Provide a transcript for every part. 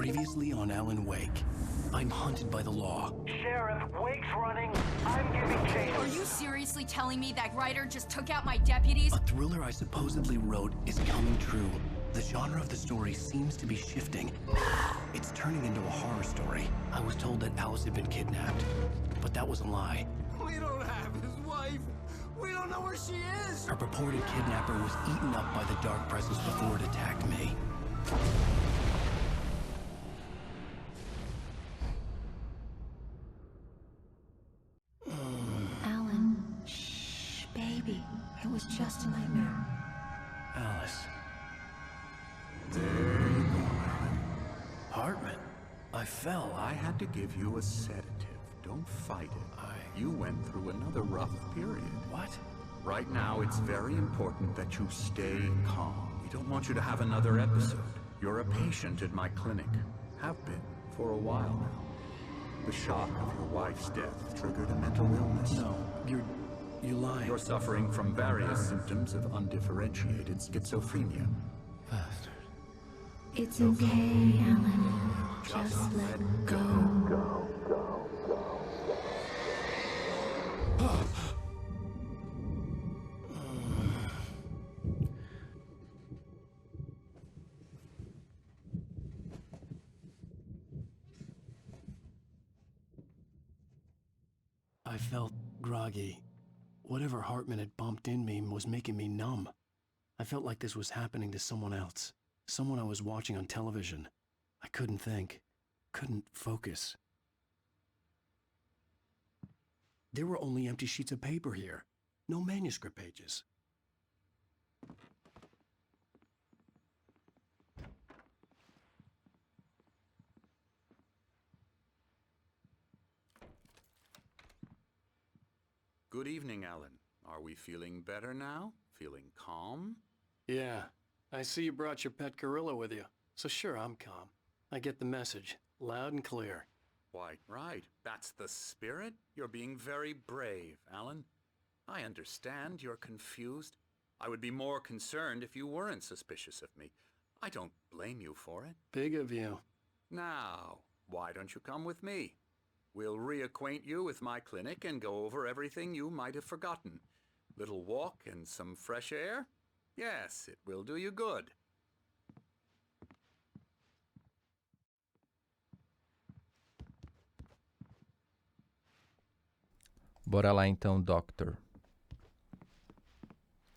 Previously on Alan Wake. I'm hunted by the law. Sheriff, Wake's running. I'm giving chase. Are you seriously telling me that writer just took out my deputies? A thriller I supposedly wrote is coming true. The genre of the story seems to be shifting. It's turning into a horror story. I was told that Alice had been kidnapped, but that was a lie. We don't have his wife. We don't know where she is. Her purported kidnapper was eaten up by the dark presence before it attacked me. Alan, shh, baby. It was just a nightmare. Alice. There you go, Alan. Hartman. I fell. I had to give you a sedative. Don't fight it. You went through another rough period. What? Right now, it's very important that you stay calm. We don't want you to have another episode. You're a patient at my clinic. Have been for a while now. The shock of your wife's death triggered a mental illness. No, you're lying. You're suffering from various symptoms of undifferentiated schizophrenia. Bastard. It's okay, Alan. Just let go. I felt groggy. Whatever Hartman had bumped in me was making me numb. I felt like this was happening to someone else. Someone I was watching on television. I couldn't think. Couldn't focus. There were only empty sheets of paper here. No manuscript pages. Good evening, Alan. Are we feeling better now? Feeling calm? Yeah. I see you brought your pet gorilla with you. So sure, I'm calm. I get the message. Loud and clear. Why, right. That's the spirit. You're being very brave, Alan. I understand you're confused. I would be more concerned if you weren't suspicious of me. I don't blame you for it. Big of you. Now, why don't you come with me? We'll reacquaint you with my clinic and go over everything you might have forgotten. Little walk and some fresh air? Yes, it will do you good. Bora lá então, Doctor.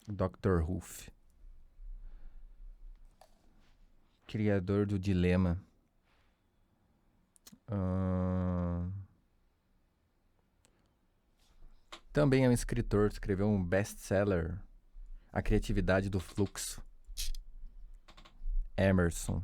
Dr. Ruff. Criador do dilema. Também é um escritor, escreveu um best-seller, A Criatividade do Fluxo. Emerson.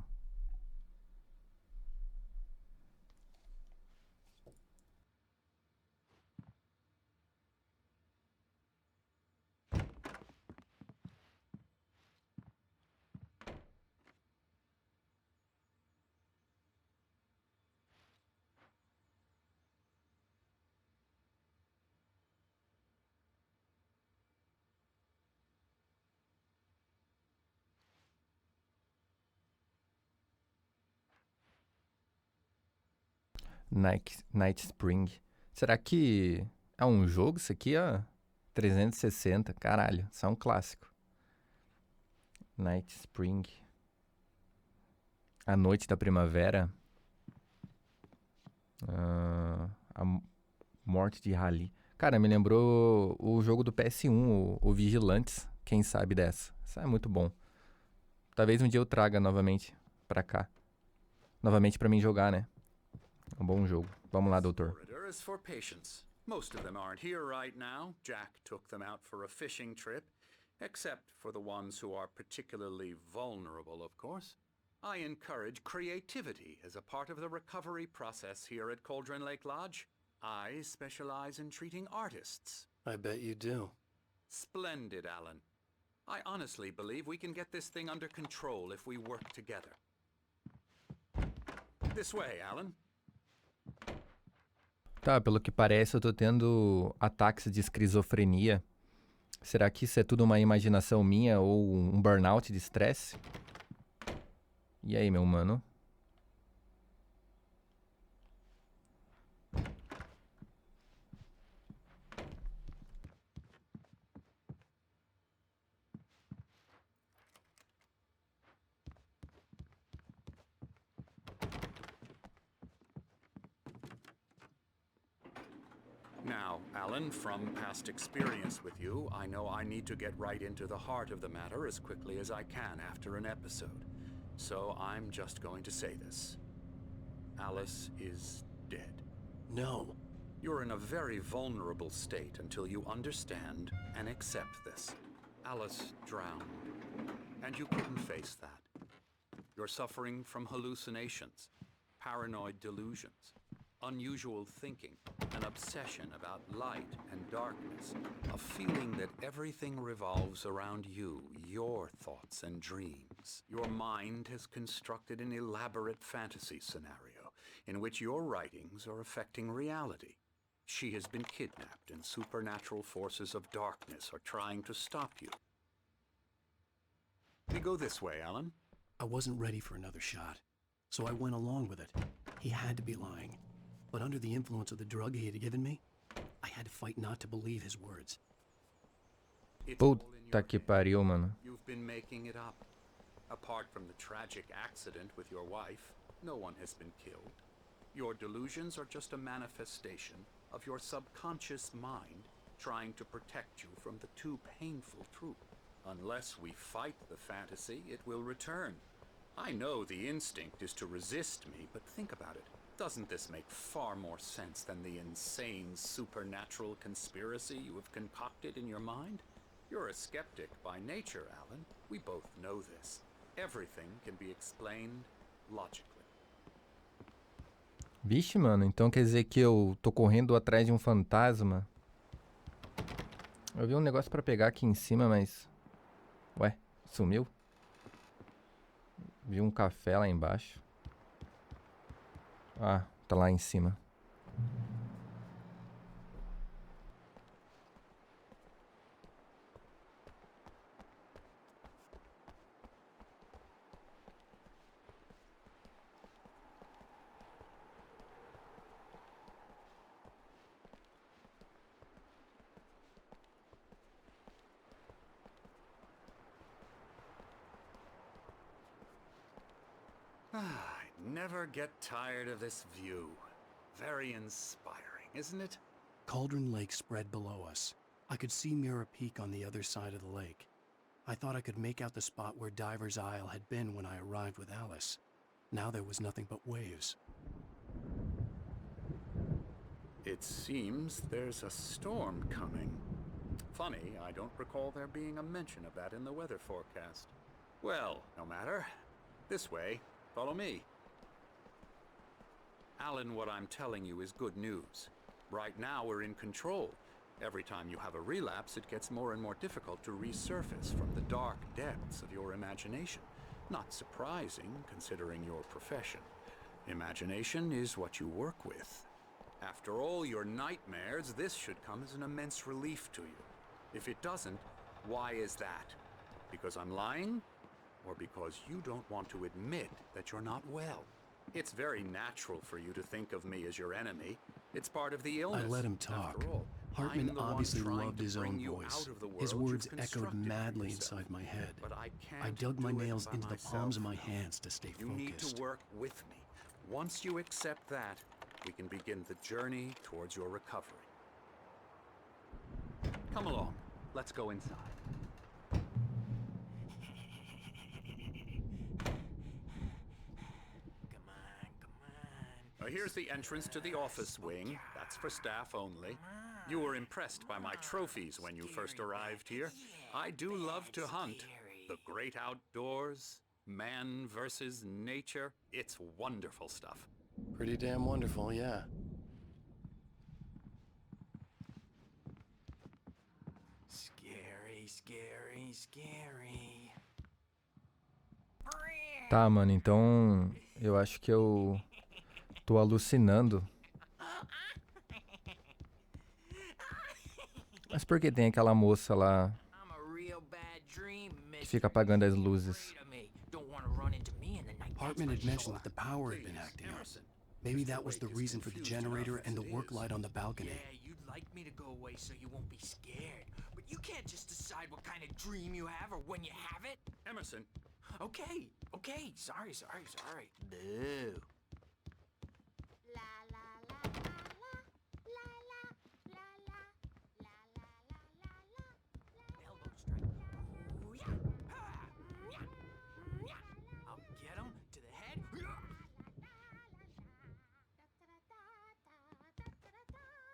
Night Spring. Será que é um jogo isso aqui, ó? 360, caralho, isso é um clássico. Night Spring. A Noite da Primavera. A Morte de Rally. Cara, me lembrou o jogo do PS1, o Vigilantes. Quem sabe dessa? Isso é muito bom. Talvez um dia eu traga novamente pra cá. Novamente pra mim jogar, né? Um bom jogo. Vamos lá, doutor. Is for patients. Most of them aren't here right now. Jack took them out for a fishing trip, except for the ones who are particularly vulnerable, of course. I encourage creativity as a part of the recovery process here at Cauldron Lake Lodge. I specialize in treating artists. I bet you do. Splendid, Alan. I honestly believe we can get this thing under control if we work together. This way, Alan. Tá, pelo que parece eu tô tendo ataques de esquizofrenia. Será que isso é tudo uma imaginação minha ou um burnout de estresse? E aí, meu mano? Alan, from past experience with you, I know I need to get right into the heart of the matter as quickly as I can after an episode. So I'm just going to say this. Alice is dead. No. You're in a very vulnerable state until you understand and accept this. Alice drowned, and you couldn't face that. You're suffering from hallucinations, paranoid delusions, unusual thinking, an obsession about light and darkness, a feeling that everything revolves around you, your thoughts and dreams. Your mind has constructed an elaborate fantasy scenario in which your writings are affecting reality. She has been kidnapped, and supernatural forces of darkness are trying to stop you. We go this way, Alan. I wasn't ready for another shot, so I went along with it. He had to be lying. But under the influence of the drug he had given me, I had to fight not to believe his words. It's all in Puta your que head. pariu, mano. You've been making it up. Apart from the tragic accident with your wife, no one has been killed. Your delusions are just a manifestation of your subconscious mind trying to protect you from the too painful truth. Unless we fight the fantasy, it will return. I know the instinct is to resist me, but think about it. Doesn't this make far more sense than the insane supernatural conspiracy you have concocted in your mind? You're a skeptic by nature, Alan. We both know this. Everything can be explained logically. Vixe, mano, então quer dizer que eu tô correndo atrás de um fantasma? Eu vi um negócio pra pegar aqui em cima, mas... Ué, sumiu? Vi um café lá embaixo. Ah, tá lá em cima. I never get tired of this view. Very inspiring, isn't it? Cauldron Lake spread below us. I could see Mirror Peak on the other side of the lake. I thought I could make out the spot where Diver's Isle had been when I arrived with Alice. Now there was nothing but waves. It seems there's a storm coming. Funny, I don't recall there being a mention of that in the weather forecast. Well, no matter. This way. Follow me. Alan, what I'm telling you is good news. Right now we're in control. Every time you have a relapse, it gets more and more difficult to resurface from the dark depths of your imagination. Not surprising, considering your profession. Imagination is what you work with. After all your nightmares, this should come as an immense relief to you. If it doesn't, why is that? Because I'm lying? Or because you don't want to admit that you're not well? It's very natural for you to think of me as your enemy. It's part of the illness. I let him talk. After all, Hartman I'm the one obviously trying loved to his bring own you voice. out of the His world words you've echoed constructed for madly yourself. inside my head. But I I can't dug my do it nails by into the myself palms of my now. hands to stay You need to focused. work with me. Once you accept that, we can begin the journey towards your recovery. Come along. Let's go inside. Here's the entrance to the office wing. That's for staff only. You were impressed by my trophies when you first arrived here. I do love to hunt. The great outdoors, man versus nature. It's wonderful stuff. Pretty damn wonderful, yeah. Scary, scary, scary. Tá, mano, então eu acho que eu tô alucinando. Mas por que tem aquela moça lá I'm a real bad dream, que fica apagando as luzes? Don't want to run into me in the night. Hartman had mentioned that the power had been acting up. Emerson. Maybe Mr. that was the Wake is reason for the confused generator enough and as the it work is. light on the balcony. Yeah, you'd like me to go away so you won't be scared. But you can't just decide what kind of dream you have or when you have it. Emerson, Okay, okay. Sorry. Boo.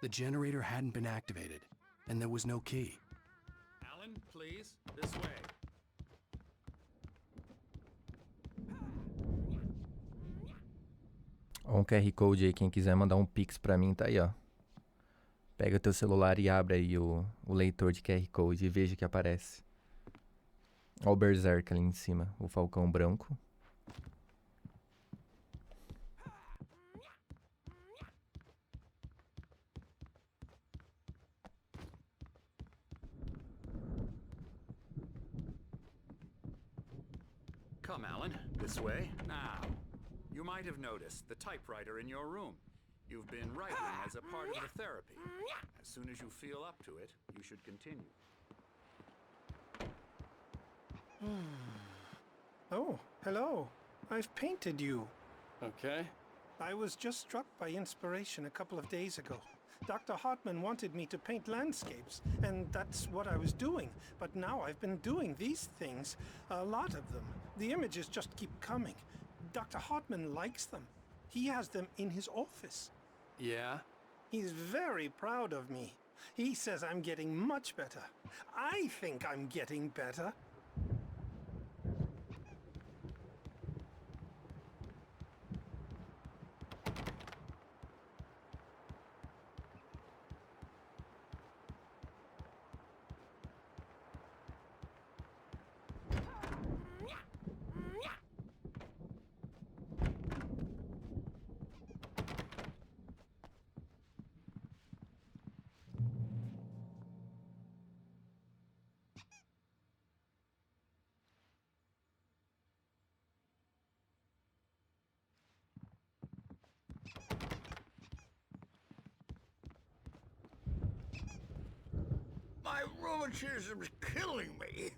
The generator hadn't been activated, and there was no key. Alan, please, this way. Ó, um QR Code aí, quem quiser mandar um Pix pra mim, tá aí, ó. Pega o teu celular e abre aí o leitor de QR Code e veja o que aparece. Ó o Berserk ali em cima, o falcão branco. Come, Alan, this way. Now, you might have noticed the typewriter in your room. You've been writing as a part of the therapy. As soon as you feel up to it, you should continue. Oh, hello. I've painted you. Okay. I was just struck by inspiration a couple of days ago. Dr. Hartman wanted me to paint landscapes, and that's what I was doing. But now I've been doing these things, a lot of them. The images just keep coming. Dr. Hartman likes them. He has them in his office. Yeah? He's very proud of me. He says I'm getting much better. I think I'm getting better. My rheumatism's killing me.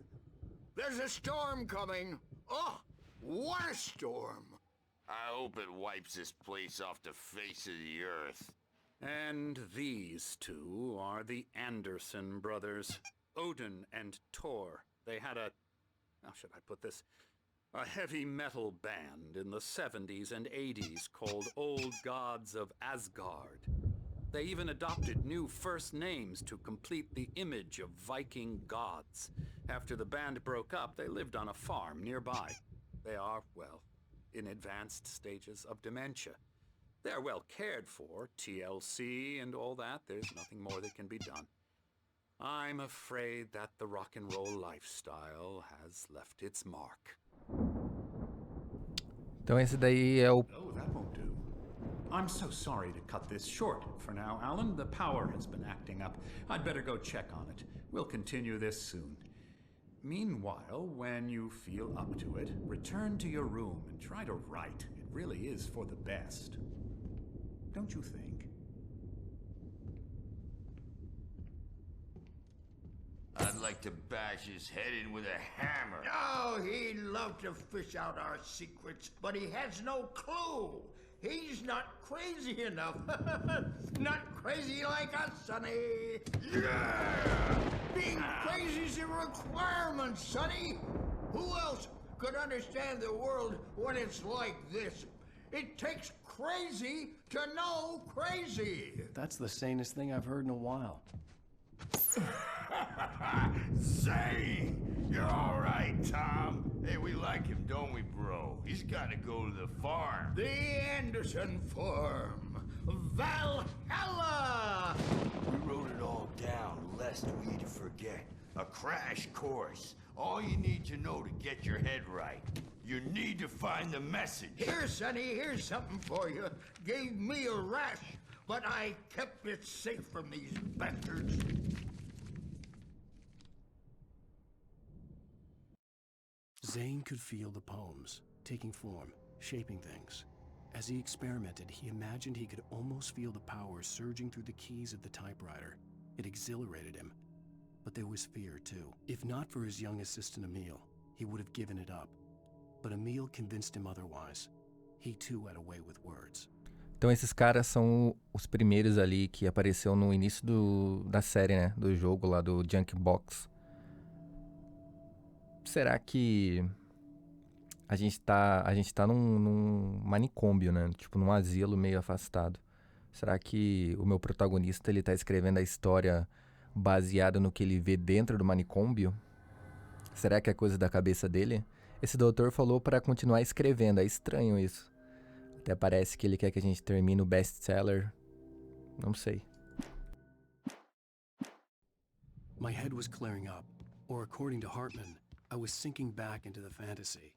There's a storm coming. Oh, what a storm. I hope it wipes this place off the face of the earth. And these two are the Anderson brothers, Odin and Thor. They had how should I put this? A heavy metal band in the 70s and 80s called Old Gods of Asgard. They even adopted new first names to complete the image of Viking gods. After the band broke up, they lived on a farm nearby. They are, well, in advanced stages of dementia. They're well cared for, TLC and all that. There's nothing more that can be done. I'm afraid that the rock and roll lifestyle has left its mark. Então esse daí é o... Oh, that won't do. I'm so sorry to cut this short for now, Alan. The power has been acting up. I'd better go check on it. We'll continue this soon. Meanwhile, when you feel up to it, return to your room and try to write. It really is for the best. Don't you think? I'd like to bash his head in with a hammer. Oh, he'd love to fish out our secrets, but he has no clue. He's not crazy enough. Not crazy like us, Sonny. Yeah! Being crazy's a requirement, Sonny. Who else could understand the world when it's like this? It takes crazy to know crazy. That's the sanest thing I've heard in a while. Zane! You're all right, Tom. Hey, we like him, don't we, bro? He's got to go to the farm. The Anderson Farm. Valhalla! We wrote it all down, lest we forget. A crash course. All you need to know to get your head right. You need to find the message. Here, Sonny, here's something for you. Gave me a rash, but I kept it safe from these bastards. Zane could feel the poems, taking form, shaping things. As he experimented, he imagined he could almost feel the power surging through the keys of the typewriter. It exhilarated him. But there was fear, too. If not for his young assistant Emil, he would have given it up. But Emil convinced him otherwise. He too had a way with words. Então esses caras são os primeiros ali que apareceu no início da série, né? Do jogo lá do Junk Box. Será que a gente tá num manicômio, né? Tipo, num asilo meio afastado. Será que o meu protagonista ele tá escrevendo a história baseada no que ele vê dentro do manicômio? Será que é coisa da cabeça dele? Esse doutor falou para continuar escrevendo, é estranho isso. Até parece que ele quer que a gente termine o best-seller. Não sei. My head was clearing up, or according to Hartman, I was sinking back into the fantasy.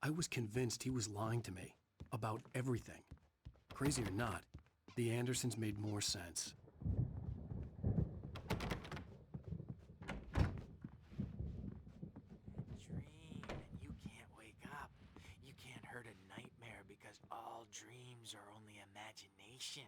I was convinced he was lying to me about everything. Crazy or not, the Andersons made more sense. Dream, and you can't wake up. You can't hurt a nightmare because all dreams are only imagination.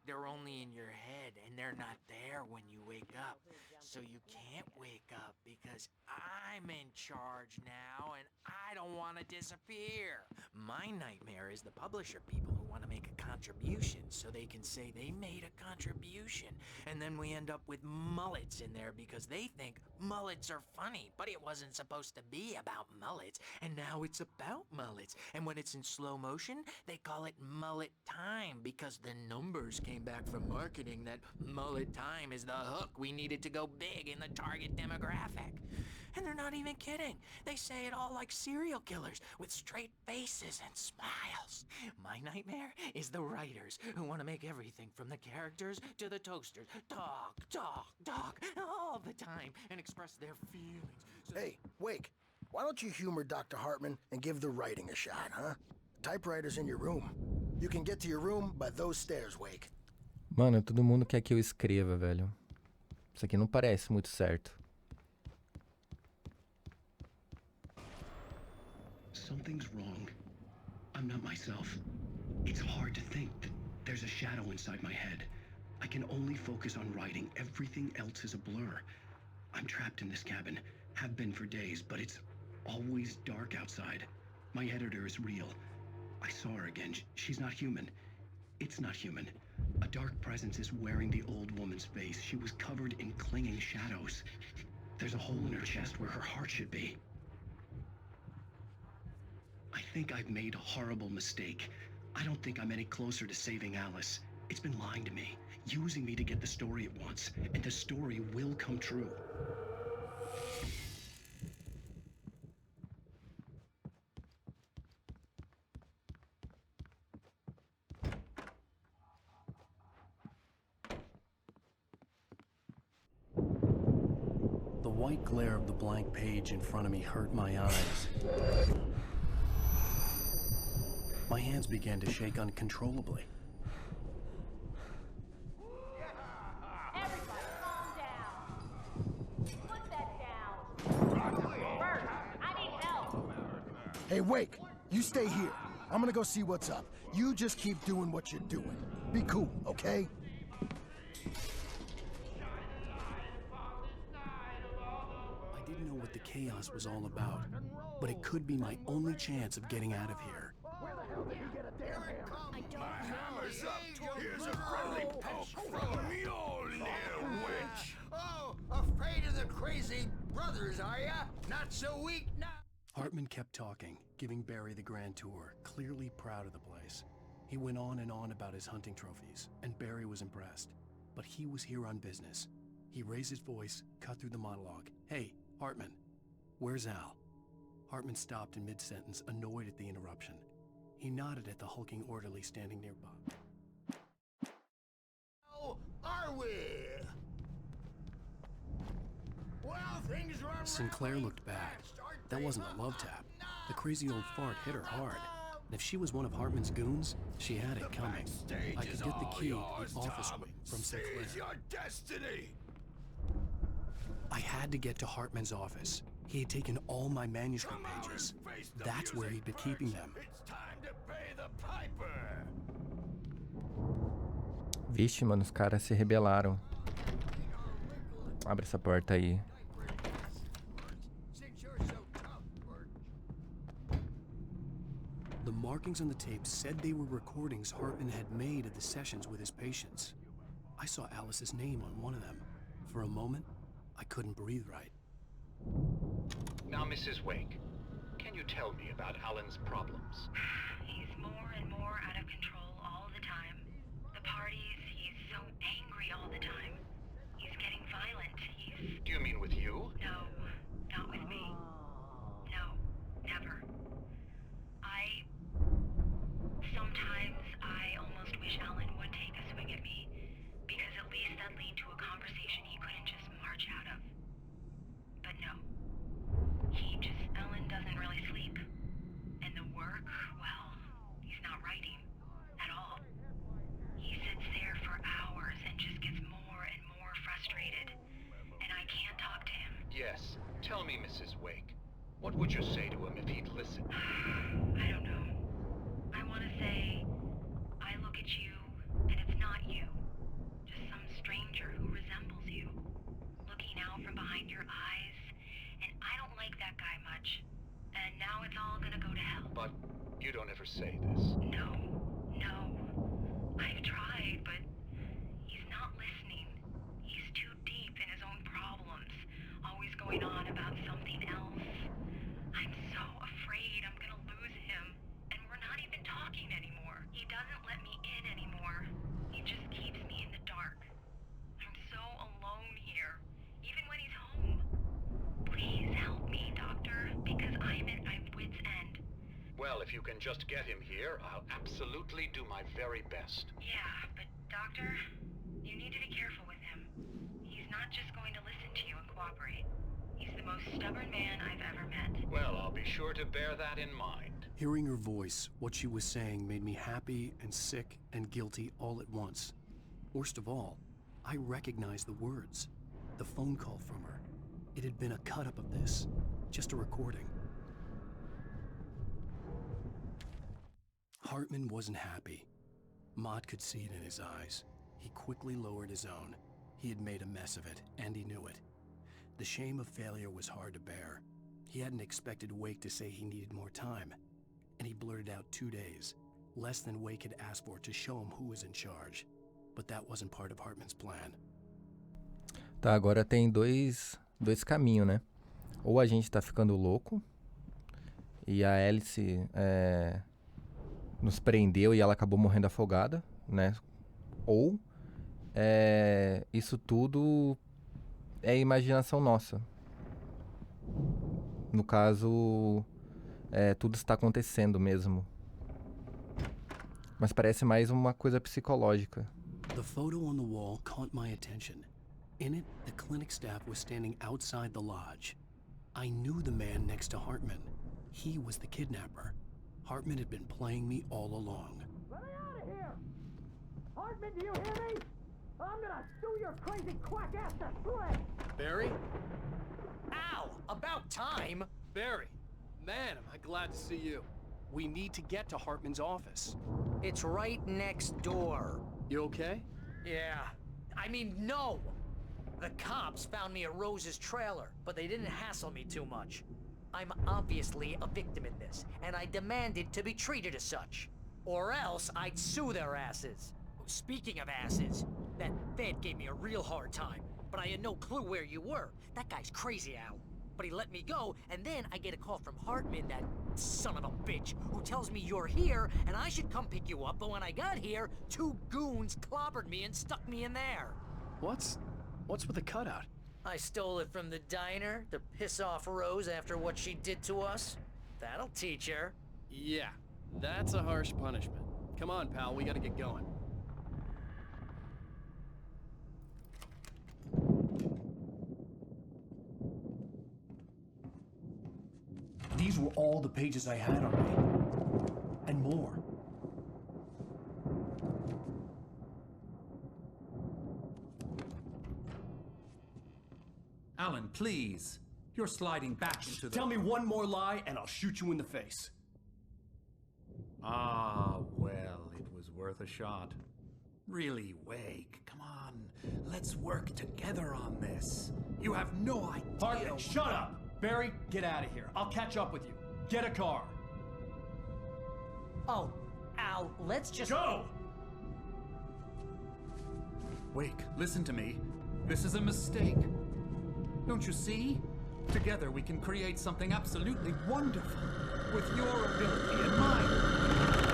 They're only in your head, and they're not there when you wake up. So you can't wake up because I'm in charge now, and I don't want to disappear. My nightmare is the publisher people who want to make a contribution so they can say they made a contribution. And then we end up with mullets in there because they think mullets are funny, but it wasn't supposed to be about mullets, and now it's about mullets. And when it's in slow motion, they call it mullet time because the numbers came back from marketing that mullet time is the hook we needed to go big in the target demographic. And they're not even kidding. They say it all like serial killers with straight faces and smiles. My nightmare is the writers who want to make everything from the characters to the toasters talk, talk, talk all the time and express their feelings. So Hey, Wake, why don't you humor Dr. Hartman and give the writing a shot, huh? Typewriter's in your room. You can get to your room by those stairs, Wake. Mano, todo mundo quer que eu escreva, velho. Isso aqui não parece muito certo. Something's wrong. I'm not myself. It's hard to think that there's a shadow inside my head. I can only focus on writing. Everything else is a blur. I'm trapped in this cabin. Have been for days, but it's always dark outside. My editor is real. I saw her again. She's not human. It's not human. A dark presence is wearing the old woman's face. She was covered in clinging shadows. There's a hole in her chest where her heart should be. I think I've made a horrible mistake. I don't think I'm any closer to saving Alice. It's been lying to me, using me to get the story it wants, and the story will come true. The white glare of the blank page in front of me hurt my eyes. My hands began to shake uncontrollably. Everybody calm down. Put that down. Bert, I need help. Hey, Wake, you stay here. I'm gonna go see what's up. You just keep doing what you're doing. Be cool, okay? I didn't know what the chaos was all about, but it could be my only chance of getting out of here. Where the hell did he get a damn hammer? I don't know. Hammer's up. Here's a friendly poke from Mjolnir, wench. Oh, afraid of the crazy brothers, are ya? Not so weak now. Hartman kept talking, giving Barry the grand tour, clearly proud of the place. He went on and on about his hunting trophies, and Barry was impressed. But he was here on business. He raised his voice, cut through the monologue. Hey, Hartman, where's Al? Hartman stopped in mid-sentence, annoyed at the interruption. He nodded at the hulking orderly standing nearby. How are we? Well, things run Sinclair looked back. That wasn't a love tap. The crazy old fart hit her hard. And if she was one of Hartman's goons, she had it coming. I could get the key to the office wing from Sinclair. Seize your destiny. I had to get to Hartman's office. He had taken all my manuscript pages. That's where he'd been keeping them. It's time to pay the piper. Vixe, mano, os caras se rebelaram. Abre essa porta aí. The markings on the tape said they were recordings Hartman had made of the sessions with his patients. I saw Alice's name on one of them. For a moment, I couldn't breathe right. Now, Mrs. Wake, can you tell me about Alan's problems? He's more and more out of control all the time. The parties, would you say to him if he'd listen? I don't know. I want to say, I look at you, and it's not you. Just some stranger who resembles you. Looking out from behind your eyes, and I don't like that guy much. And now it's all gonna go to hell. But you don't ever say this. No. I've tried, but he's not listening. He's too deep in his own problems, always going on about something else. I'm so afraid I'm gonna lose him, and we're not even talking anymore. He doesn't let me in anymore. He just keeps me in the dark. I'm so alone here, even when he's home. Please help me, Doctor, because I'm at my wit's end. Well, if you can just get him here, I'll absolutely do my very best. Yeah, but Doctor, you need to be careful with him. He's not just going to listen to you and cooperate. He's the most stubborn man I've ever met. Well, I'll be sure to bear that in mind. Hearing her voice, what she was saying made me happy and sick and guilty all at once. Worst of all, I recognized the words. The phone call from her. It had been a cut-up of this. Just a recording. Hartman wasn't happy. Mott could see it in his eyes. He quickly lowered his own. He had made a mess of it, and he knew it. The shame of failure was hard to bear. He hadn't expected Wake to say he needed more time, and he blurted out 2 days, less than Wake had asked for, to show him who was in charge. But that wasn't part of Hartman's plan. Tá, agora tem dois caminhos, né? Ou a gente tá ficando louco, e a Alice nos prendeu e ela acabou morrendo afogada, né? Ou isso tudo é imaginação nossa. No caso, tudo está acontecendo mesmo. Mas parece mais uma coisa psicológica. The photo on the wall caught my attention. In it, the clinic staff was standing outside the lodge. I knew the man next to Hartman. He was the kidnapper. Hartman had been playing me all along. Let me out of here! Hartman, do you hear me? I'm gonna sue your crazy quack ass to shreds! Barry? Ow! About time! Barry! Man, am I glad to see you. We need to get to Hartman's office. It's right next door. You okay? Yeah. I mean, no! The cops found me at Rose's trailer, but they didn't hassle me too much. I'm obviously a victim in this, and I demanded to be treated as such. Or else I'd sue their asses. Speaking of asses, that Fed gave me a real hard time, but I had no clue where you were. That guy's crazy, Al. But he let me go, and then I get a call from Hartman, that son of a bitch, who tells me you're here, and I should come pick you up, but when I got here, 2 goons clobbered me and stuck me in there. What's with the cutout? I stole it from the diner to piss off Rose after what she did to us. That'll teach her. Yeah, that's a harsh punishment. Come on, pal, we gotta get going. These were all the pages I had on me. And more. Alan, please. You're sliding back into the... Tell me one more lie and I'll shoot you in the face. Ah, well, it was worth a shot. Really, Wake, come on. Let's work together on this. You have no idea... Hartman, shut up! Barry, get out of here. I'll catch up with you. Get a car. Oh, Al, let's just... Go! Wake, listen to me. This is a mistake. Don't you see? Together we can create something absolutely wonderful. With your ability and mine.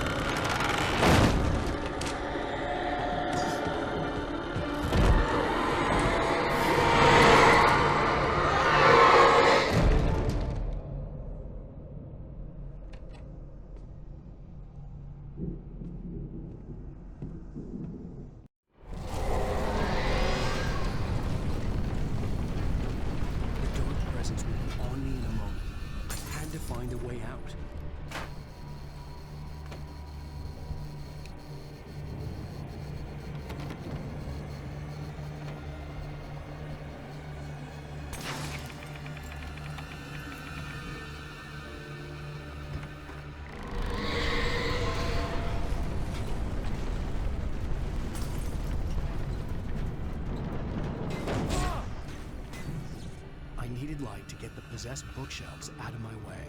possessed bookshelves out of my way.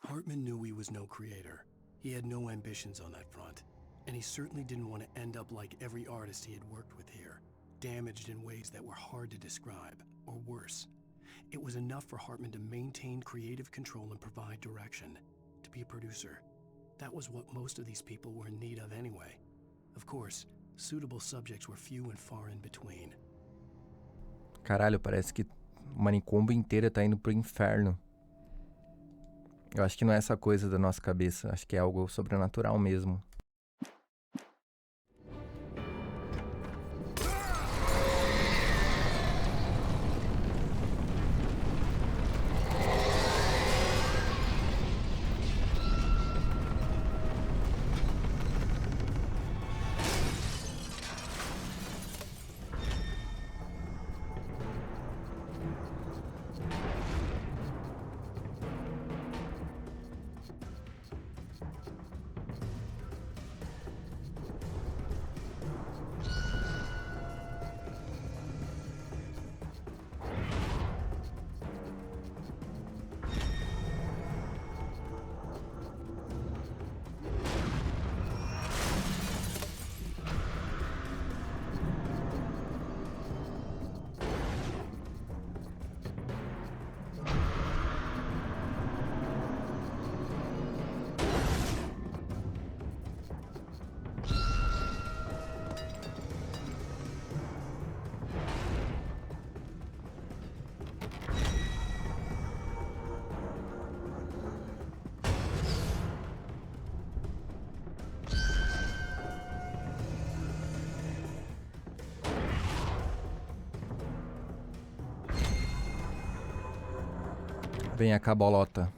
Hartman knew he was no creator. He had no ambitions on that front. And he certainly didn't want to end up like every artist he had worked with here, damaged in ways that were hard to describe, or worse. It was enough for Hartman to maintain creative control and provide direction, to be a producer. That was what most of these people were in need of anyway. Of course, suitable subjects were few and far in between. Caralho, parece que o manicômio inteiro tá indo pro inferno. Eu acho que não é essa coisa da nossa cabeça. Acho que é algo sobrenatural mesmo. Vem a cabolota.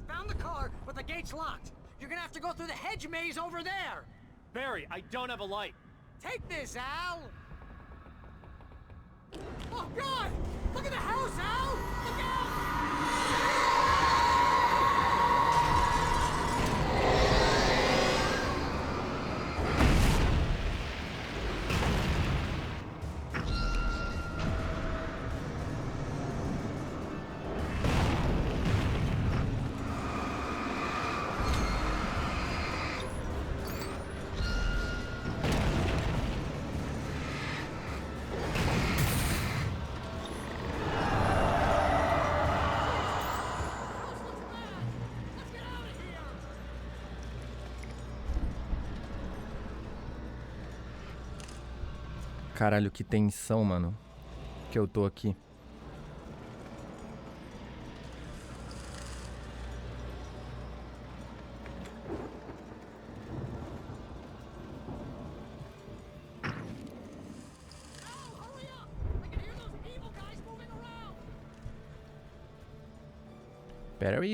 Found the car, but the gate's locked. You're gonna have to go through the hedge maze over there. Barry, I don't have a light. Take this, Al. Oh, God! Look at the house, Al! Look out! Caralho, que tensão, mano. Que eu tô aqui.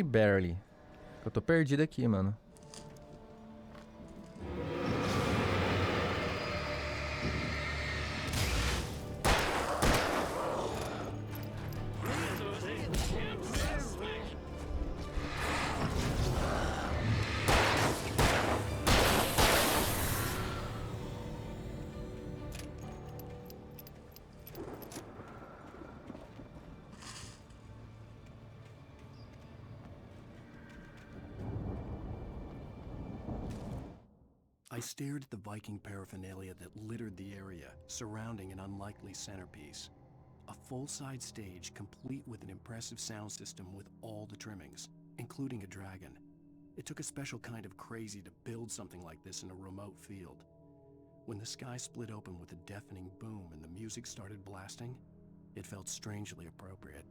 Barely. Eu tô perdido aqui, mano. I stared at the Viking paraphernalia that littered the area, surrounding an unlikely centerpiece. A full-size stage complete with an impressive sound system with all the trimmings, including a dragon. It took a special kind of crazy to build something like this in a remote field. When the sky split open with a deafening boom and the music started blasting, it felt strangely appropriate.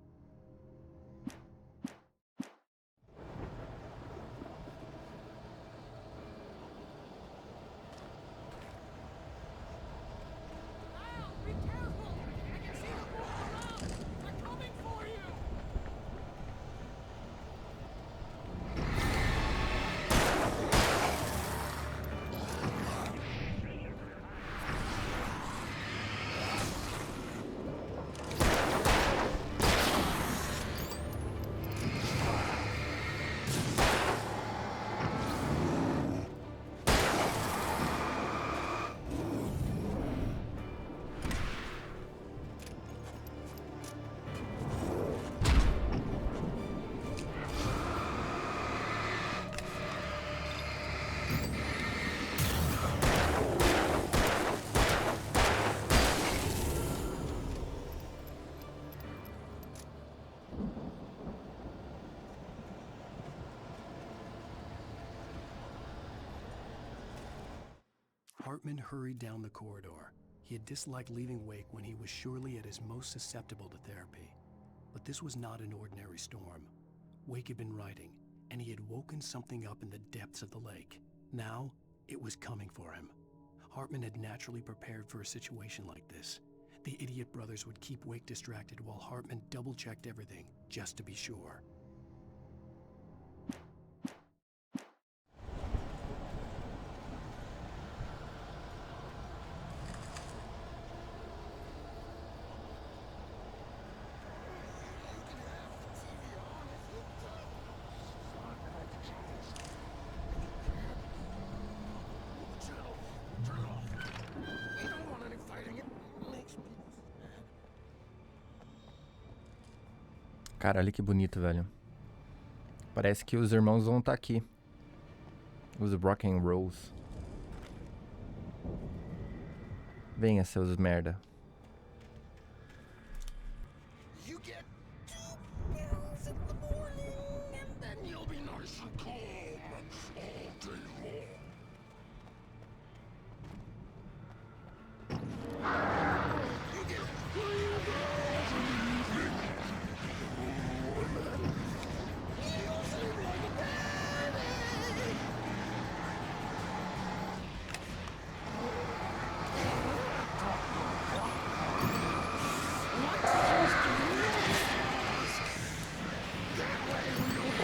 Hartman hurried down the corridor. He had disliked leaving Wake when he was surely at his most susceptible to therapy. But this was not an ordinary storm. Wake had been writing, and he had woken something up in the depths of the lake. Now, it was coming for him. Hartman had naturally prepared for a situation like this. The idiot brothers would keep Wake distracted while Hartman double-checked everything, just to be sure. Caralho, que bonito, velho. Parece que os irmãos vão estar aqui. Os rock and rolls. Venha, seus merda. You get 2 pills in the morning, and then you'll be nice and calm all day long. You get 3 pills in the evening. You'll sleep like a baby. That way we don't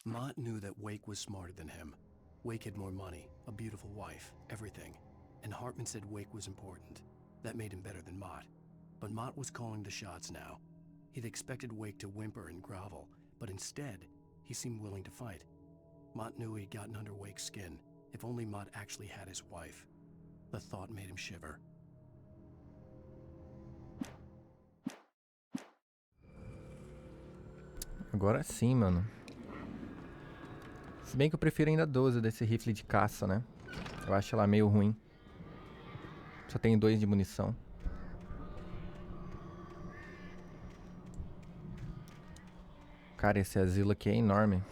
Mott knew that Wake was smarter than him. Wake had more money, a beautiful wife, everything. And Hartman said Wake was important. That made him better than Mott. But Mott was calling the shots now. He'd expected Wake to whimper and grovel, but instead, he seemed willing to fight. Mott knew he'd gotten under Wake's skin. If only Mott actually had his wife. The thought made him shiver. Agora sim, mano. Se bem que eu prefiro ainda a 12 desse rifle de caça, né? Eu acho ela meio ruim. Só tem 2 de munição. Cara, esse asilo aqui é enorme.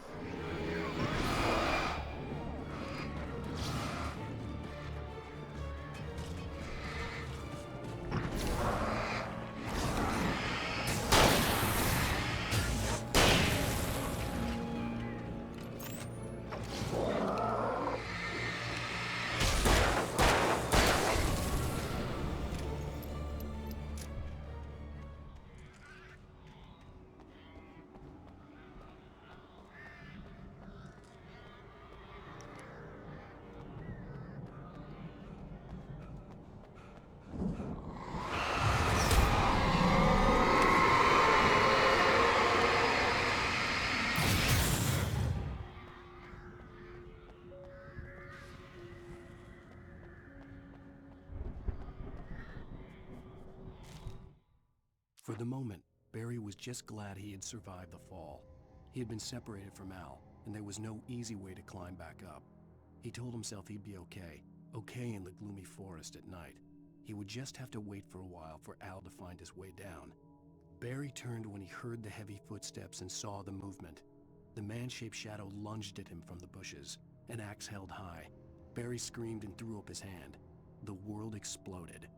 For the moment, Barry was just glad he had survived the fall. He had been separated from Al, and there was no easy way to climb back up. He told himself he'd be okay in the gloomy forest at night. He would just have to wait for a while for Al to find his way down. Barry turned when he heard the heavy footsteps and saw the movement. The man-shaped shadow lunged at him from the bushes, an axe held high. Barry screamed and threw up his hand. The world exploded.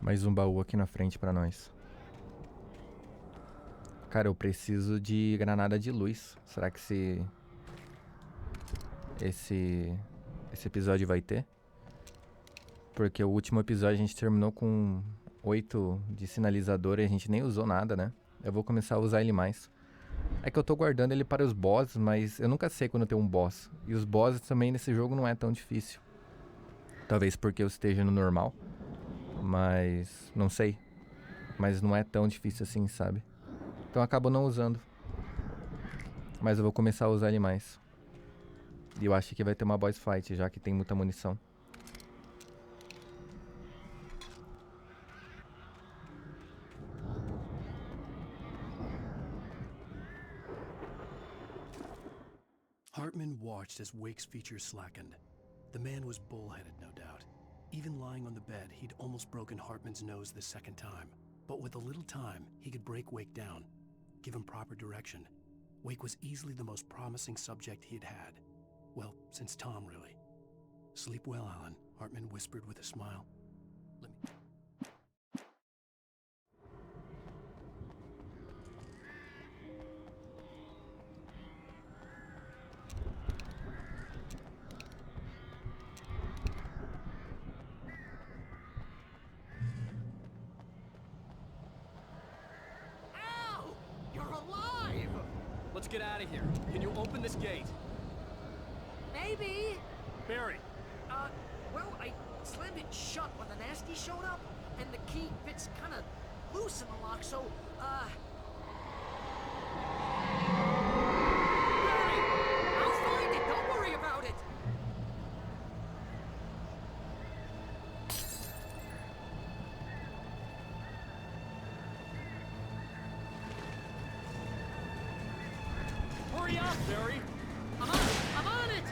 Mais um baú aqui na frente pra nós. Cara, eu preciso de granada de luz. Será que esse episódio vai ter? Porque o último episódio a gente terminou com 8 de sinalizador e a gente nem usou nada, né? Eu vou começar a usar ele mais. É que eu tô guardando ele para os bosses, mas eu nunca sei quando tem um boss. E os bosses também nesse jogo não é tão difícil. Talvez porque eu esteja no normal. Mas não sei. Mas não é tão difícil assim, sabe? Então eu acabo não usando. Mas eu vou começar a usar ele mais. E eu acho que vai ter uma boss fight, já que tem muita munição. Hartman watched as Wake's features slackened. The man was bullheaded, no doubt. Even lying on the bed, he'd almost broken Hartman's nose the second time. But with a little time, he could break Wake down, give him proper direction. Wake was easily the most promising subject he'd had. Well, since Tom, really. Sleep well, Alan, Hartman whispered with a smile. Let me... Let's get out of here. Can you open this gate? Maybe. Barry. Well, I slammed it shut when the nasty showed up, and the key fits kind of loose in the lock, so, Barry, I'll find it. Don't worry about it. Barry. I'm on it! I'm on it!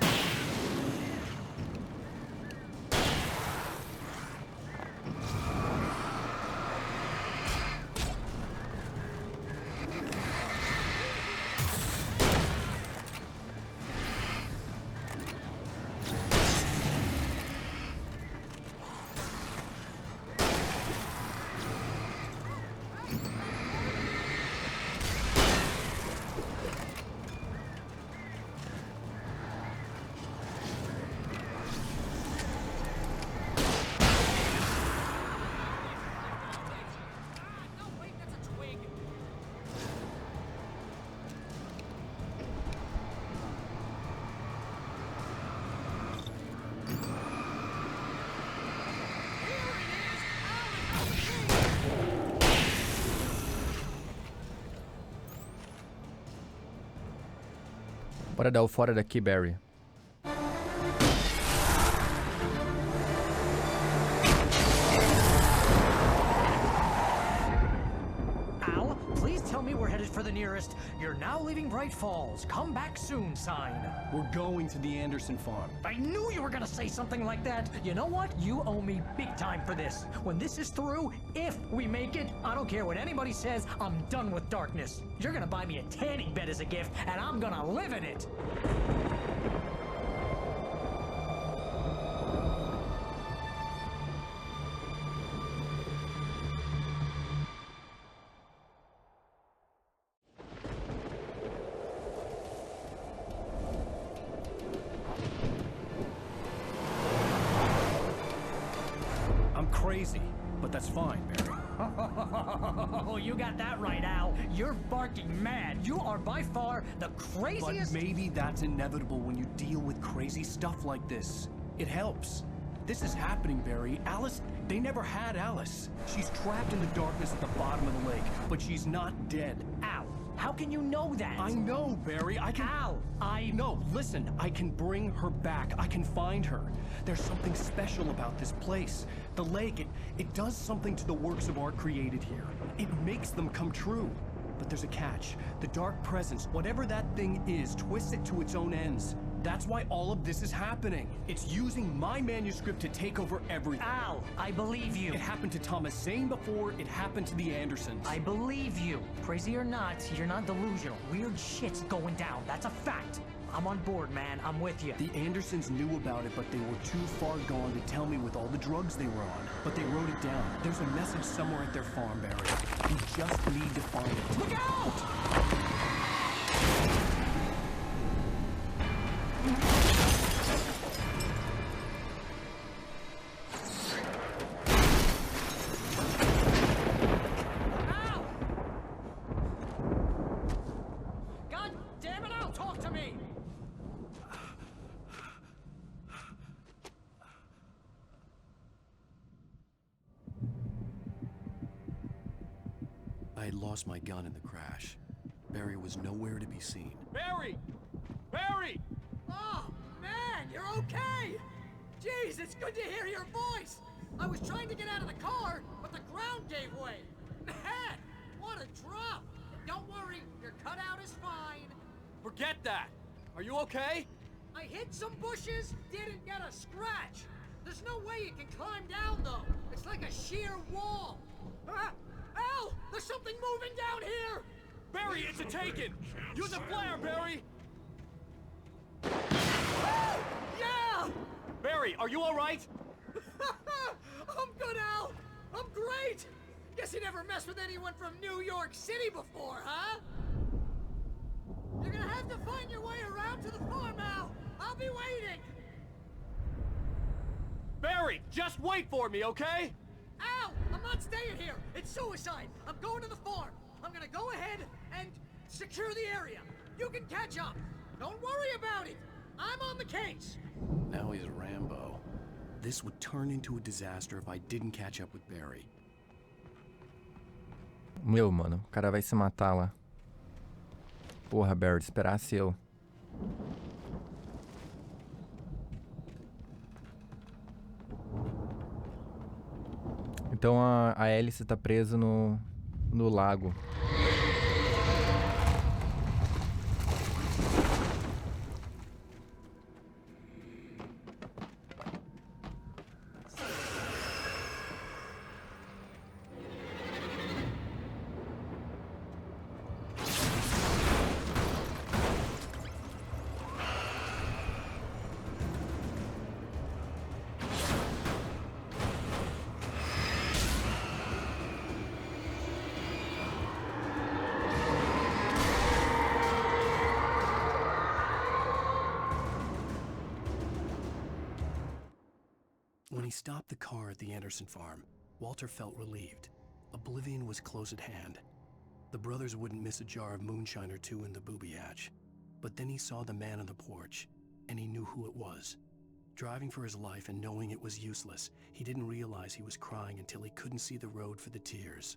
Bora dar o fora daqui, Barry. Al, please tell me we're headed for the nearest "You're now leaving Bright Falls. Come back soon" sign. We're going to the Anderson farm. I knew you were gonna say something like that. You know what? You owe me big time for this. When this is through, if we make it, I don't care what anybody says, I'm done with darkness. You're gonna buy me a tanning bed as a gift, and I'm gonna live in it. I'm crazy, but that's fine, Barry. Oh, you got that right, Al. You're barking mad. You are by far the craziest... But maybe that's inevitable when you deal with crazy stuff like this. It helps. This is happening, Barry. Alice, they never had Alice. She's trapped in the darkness at the bottom of the lake, but she's not dead. Al, how can you know that? I know, Barry. I can... Al, No, listen. I can bring her back. I can find her. There's something special about this place. The lake, it does something to the works of art created here. It makes them come true. But there's a catch. The dark presence, whatever that thing is, twists it to its own ends. That's why all of this is happening. It's using my manuscript to take over everything. Al, I believe you. It happened to Thomas Zane before it happened to the Andersons. I believe you. Crazy or not, you're not delusional. Weird shit's going down. That's a fact. I'm on board, man. I'm with you. The Andersons knew about it, but they were too far gone to tell me with all the drugs they were on. But they wrote it down. There's a message somewhere at their farm, Barry. You just need to find it. Look out! I had lost my gun in the crash. Barry was nowhere to be seen. Barry! Barry! Oh, man, you're okay! Jeez, it's good to hear your voice! I was trying to get out of the car, but the ground gave way. Man, what a drop! Don't worry, your cutout is fine. Forget that! Are you okay? I hit some bushes, didn't get a scratch. There's no way you can climb down, though. It's like a sheer wall. Al! There's something moving down here! Barry, it's a taken! Use a flare, Barry! Yeah! Barry, are you alright? I'm good, Al! I'm great! Guess you never messed with anyone from New York City before, huh? You're gonna have to find your way around to the farm, Al! I'll be waiting! Barry, just wait for me, okay? Al! I'm not staying here! It's suicide! I'm going to the farm! I'm gonna go ahead and secure the area! You can catch up! Don't worry about it! I'm on the case! Now he's Rambo. This would turn into a disaster if I didn't catch up with Barry. Meu, mano, o cara vai se matar lá. Porra, Barry, esperasse eu. Então a Alice tá presa no lago. When he stopped the car at the Anderson farm, Walter felt relieved. Oblivion was close at hand. The brothers wouldn't miss a jar of moonshine or two in the booby hatch. But then he saw the man on the porch, and he knew who it was. Driving for his life and knowing it was useless, he didn't realize he was crying until he couldn't see the road for the tears.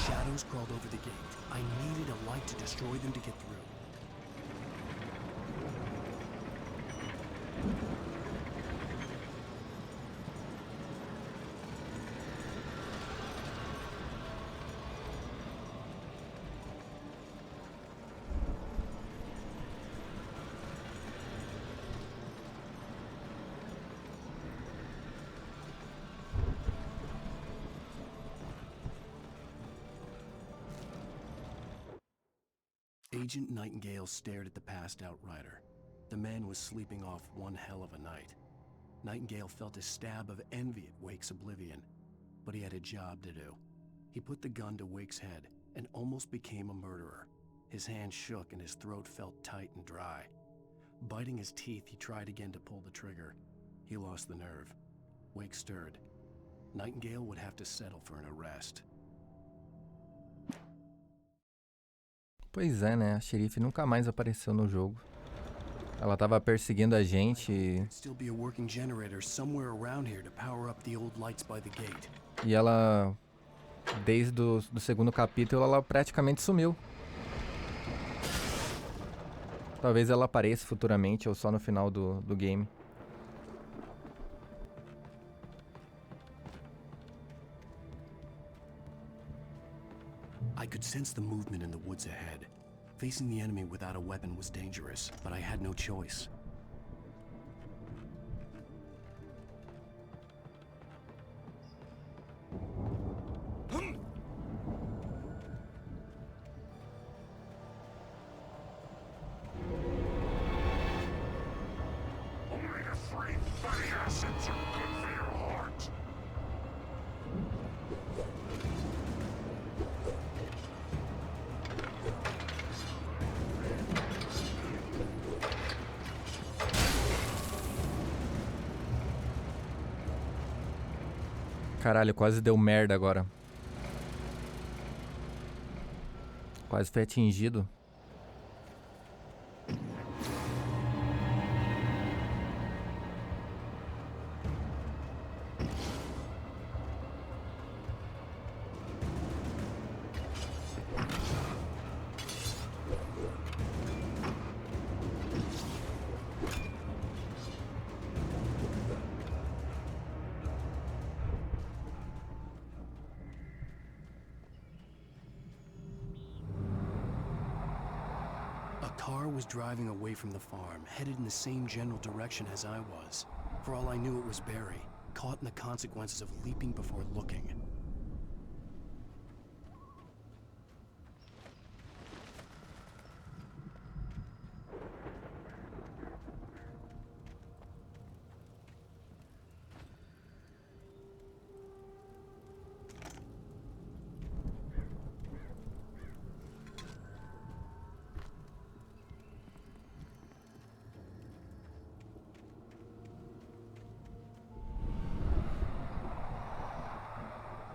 Shadows crawled over the gate. I needed a light to destroy them to get through. Agent Nightingale stared at the passed-out rider. The man was sleeping off one hell of a night. Nightingale felt a stab of envy at Wake's oblivion, but he had a job to do. He put the gun to Wake's head and almost became a murderer. His hand shook and his throat felt tight and dry. Biting his teeth, he tried again to pull the trigger. He lost the nerve. Wake stirred. Nightingale would have to settle for an arrest. Pois é, né? A xerife nunca mais apareceu no jogo. Ela tava perseguindo a gente e ela, desde o segundo capítulo, ela praticamente sumiu. Talvez ela apareça futuramente ou só no final do game. I could sense the movement in the woods ahead. Facing the enemy without a weapon was dangerous, but I had no choice. Caralho, quase deu merda agora. Quase foi atingido. Driving away from the farm, headed in the same general direction as I was. For all I knew, it was Barry, caught in the consequences of leaping before looking.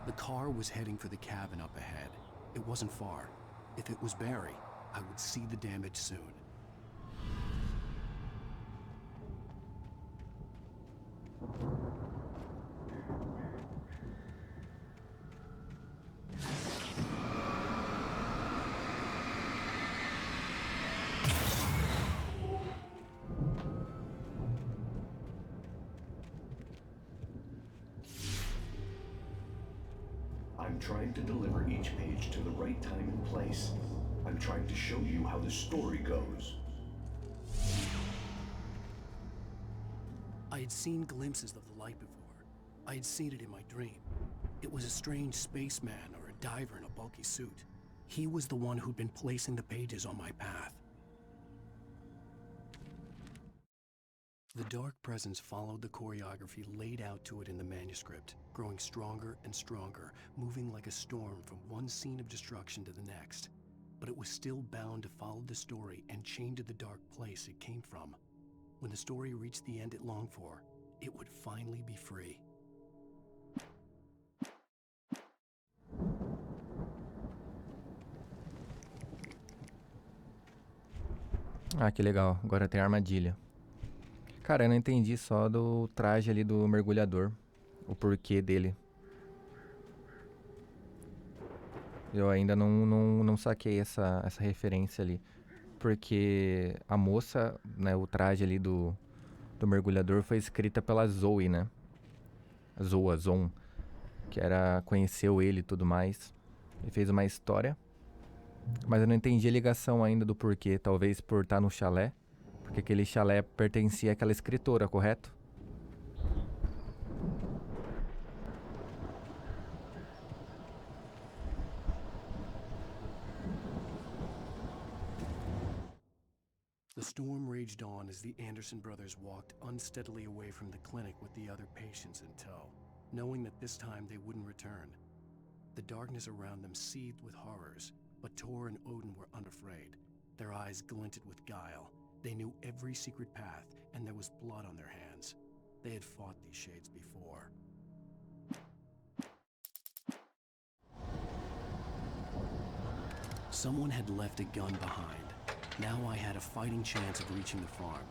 The car was heading for the cabin up ahead. It wasn't far. If it was Barry, I would see the damage soon. I'm trying to deliver each page to the right time and place. I'm trying to show you how the story goes. I had seen glimpses of the light before. I had seen it in my dream. It was a strange spaceman or a diver in a bulky suit. He was the one who'd been placing the pages on my path. The dark presence followed the choreography laid out to it in the manuscript, growing stronger and stronger, moving like a storm from one scene of destruction to the next. But it was still bound to follow the story and chained to the dark place it came from. When the story reached the end it longed for, it would finally be free. Ah, que legal. Agora tem a armadilha. Cara, eu não entendi só do traje ali do mergulhador. O porquê dele. Eu ainda não saquei essa referência ali. Porque a moça, né, o traje ali do mergulhador foi escrita pela Zoe, né? Zon, que conheceu ele e tudo mais. Ele fez uma história. Mas eu não entendi a ligação ainda do porquê. Talvez por estar no chalé. Porque aquele chalé pertencia àquela escritora, correto? The storm raged on as the Anderson brothers walked unsteadily away from the clinic with the other patients in tow, knowing that this time they wouldn't return. The darkness around them seethed with horrors, but Tor and Odin were unafraid. Their eyes glinted with guile. They knew every secret path, and there was blood on their hands. They had fought these shades before. Someone had left a gun behind. Now I had a fighting chance of reaching the farm.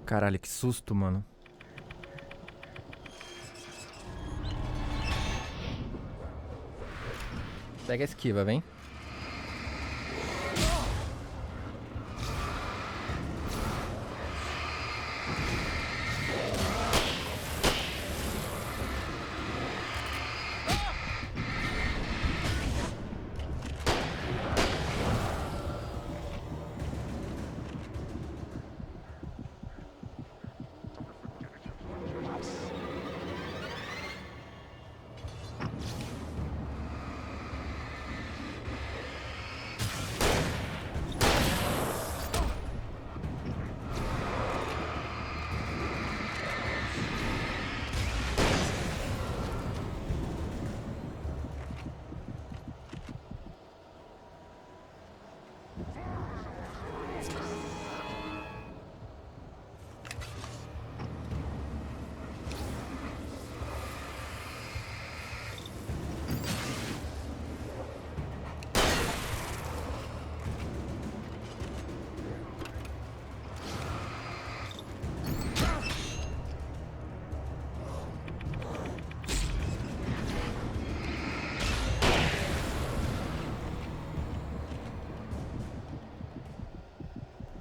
Caralho, que susto, mano. Pega a esquiva, vem.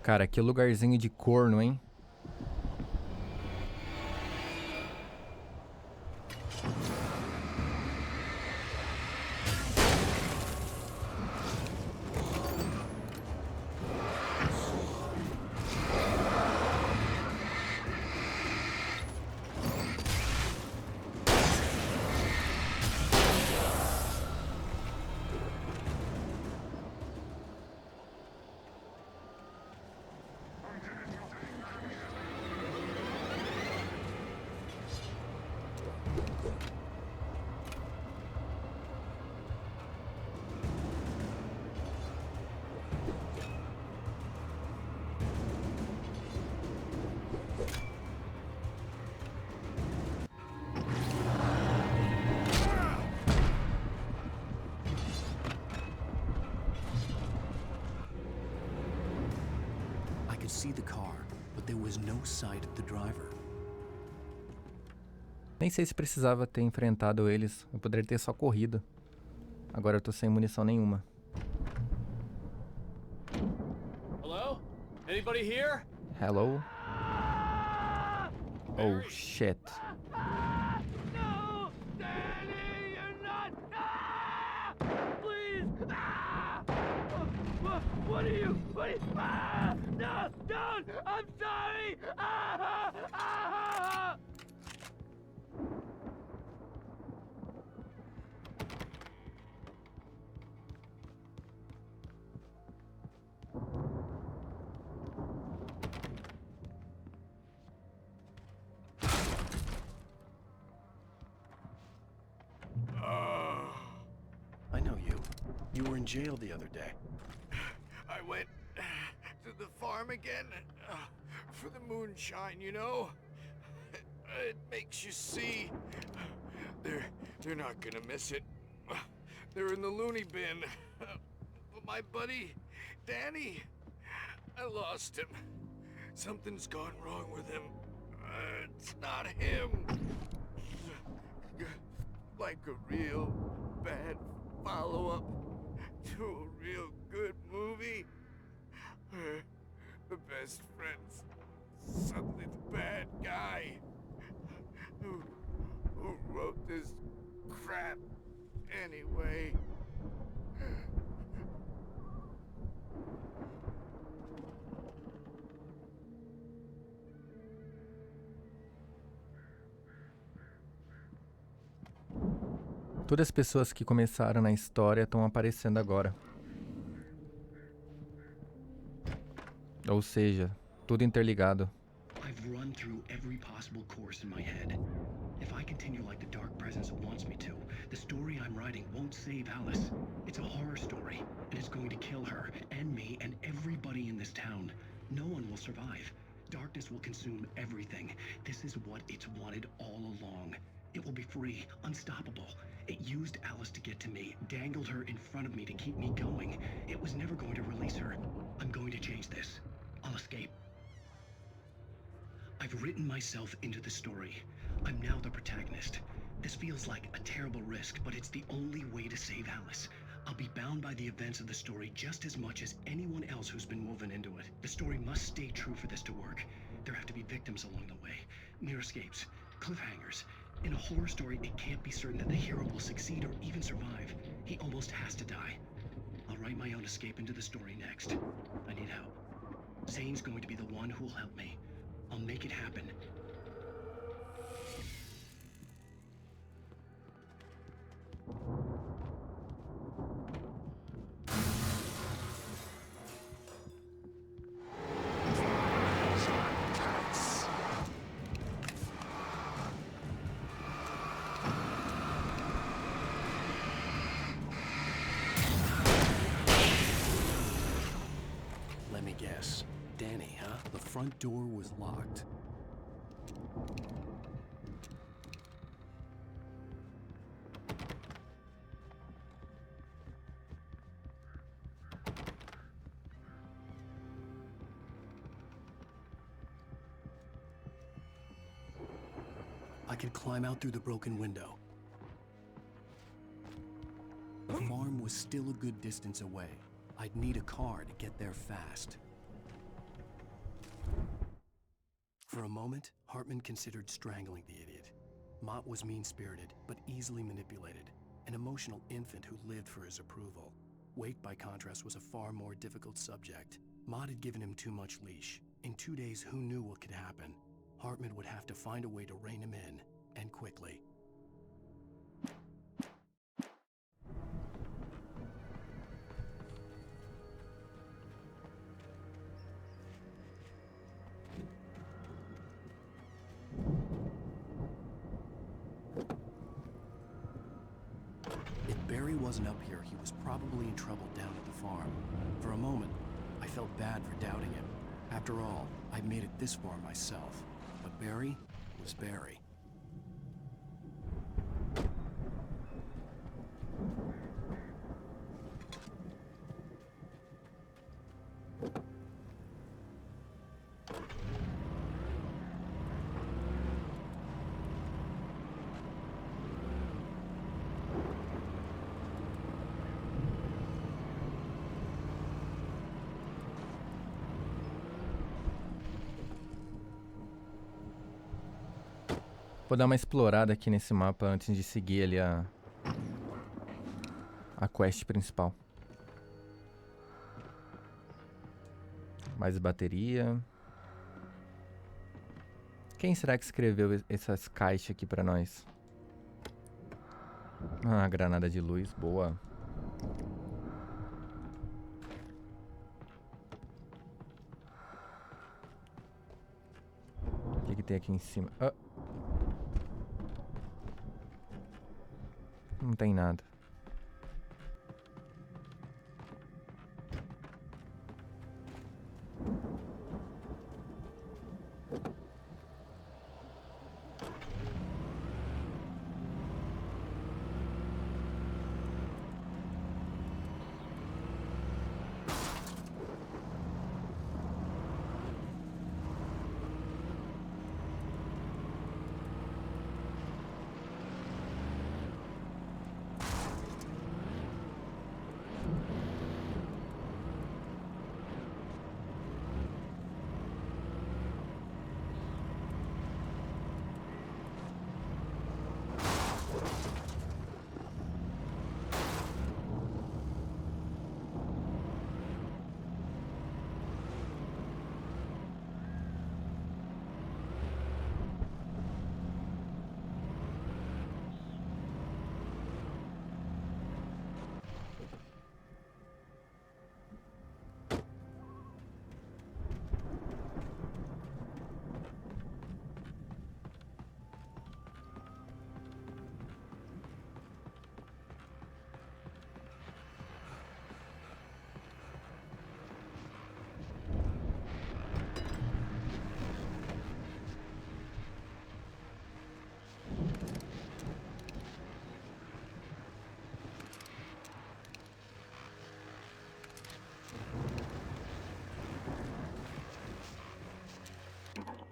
Cara, que lugarzinho de corno, hein? see the car, but there was no sight of the driver. Nem sei se precisava ter enfrentado eles. Eu poderia ter só corrido. Agora eu tô sem munição nenhuma. Hello? Anybody here? Hello? Oh, shit. No! Danny, you're not! Please! What are you? No! Don't! I'm sorry! I know you. You were in jail the other day. I went to the farm again for the moonshine, you know? It makes you see. They're not gonna miss it. They're in the loony bin. But my buddy, Danny, I lost him. Something's gone wrong with him. It's not him. Like a real bad follow-up to a real good movie. The best friend's suddenly the bad guy. Who wrote this crap anyway? Todas as pessoas que começaram na história estão aparecendo agora. Ou seja, tudo interligado. I've run through every possible course in my head. If I continue like the Dark Presence wants me to, the story I'm writing won't save Alice. It's a horror story, and it's going to kill her, and me, and everybody in this town. No one will survive. Darkness will consume everything. This is what it's wanted all along. It will be free, unstoppable. It used Alice to get to me, dangled her in front of me to keep me going. It was never going to release her. I'm going to change this. I'll escape. I've written myself into the story. I'm now the protagonist. This feels like a terrible risk, but it's the only way to save Alice. I'll be bound by the events of the story just as much as anyone else who's been woven into it. The story must stay true for this to work. There have to be victims along the way, near escapes, cliffhangers. In a horror story, it can't be certain that the hero will succeed or even survive. He almost has to die. I'll write my own escape into the story next. I need help. Zane's going to be the one who'll help me. I'll make it happen. Let me guess. Danny, huh? The front door was locked. I could climb out through the broken window. The farm was still a good distance away. I'd need a car to get there fast. For a moment, Hartman considered strangling the idiot. Mott was mean-spirited, but easily manipulated, an emotional infant who lived for his approval. Wake, by contrast, was a far more difficult subject. Mott had given him too much leash. In 2 days, who knew what could happen? Hartman would have to find a way to rein him in, and quickly. If Barry wasn't up here, he was probably in trouble down at the farm. For a moment, I felt bad for doubting him. After all, I'd made it this far myself. But Barry was Barry. Vou dar uma explorada aqui nesse mapa antes de seguir ali a quest principal. Mais bateria. Quem será que escreveu essas caixas aqui pra nós? Ah, granada de luz, boa. O que tem aqui em cima? Ah. Não tem nada.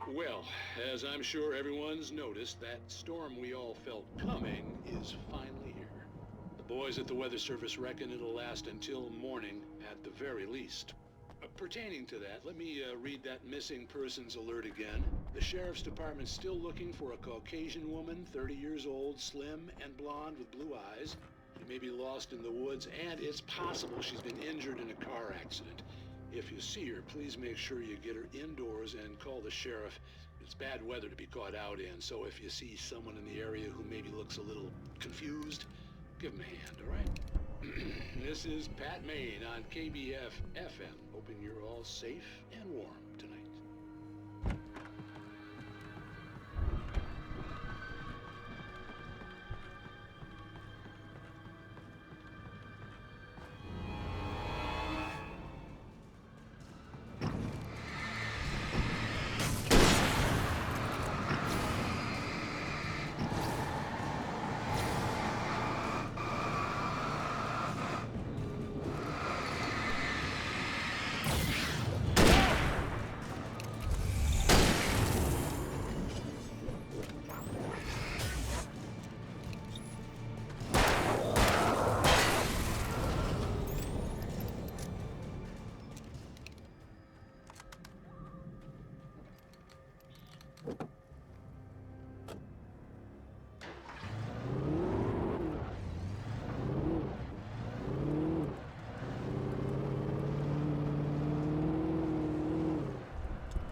Well, as I'm sure everyone's noticed, that storm we all felt coming is finally here. The boys at the Weather Service reckon it'll last until morning at the very least. Pertaining to that, let me read that missing persons alert again. The Sheriff's Department's still looking for a Caucasian woman, 30 years old, slim and blonde with blue eyes. She may be lost in the woods, and it's possible she's been injured in a car accident. If you see her, please make sure you get her indoors and call the sheriff. It's bad weather to be caught out in, so if you see someone in the area who maybe looks a little confused, give them a hand, all right? This is Pat Maine on KBF FM, hoping you're all safe and warm tonight.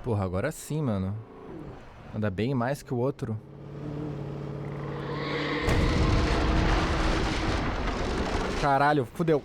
Porra, agora sim, mano. Anda bem mais que o outro. Caralho, fudeu.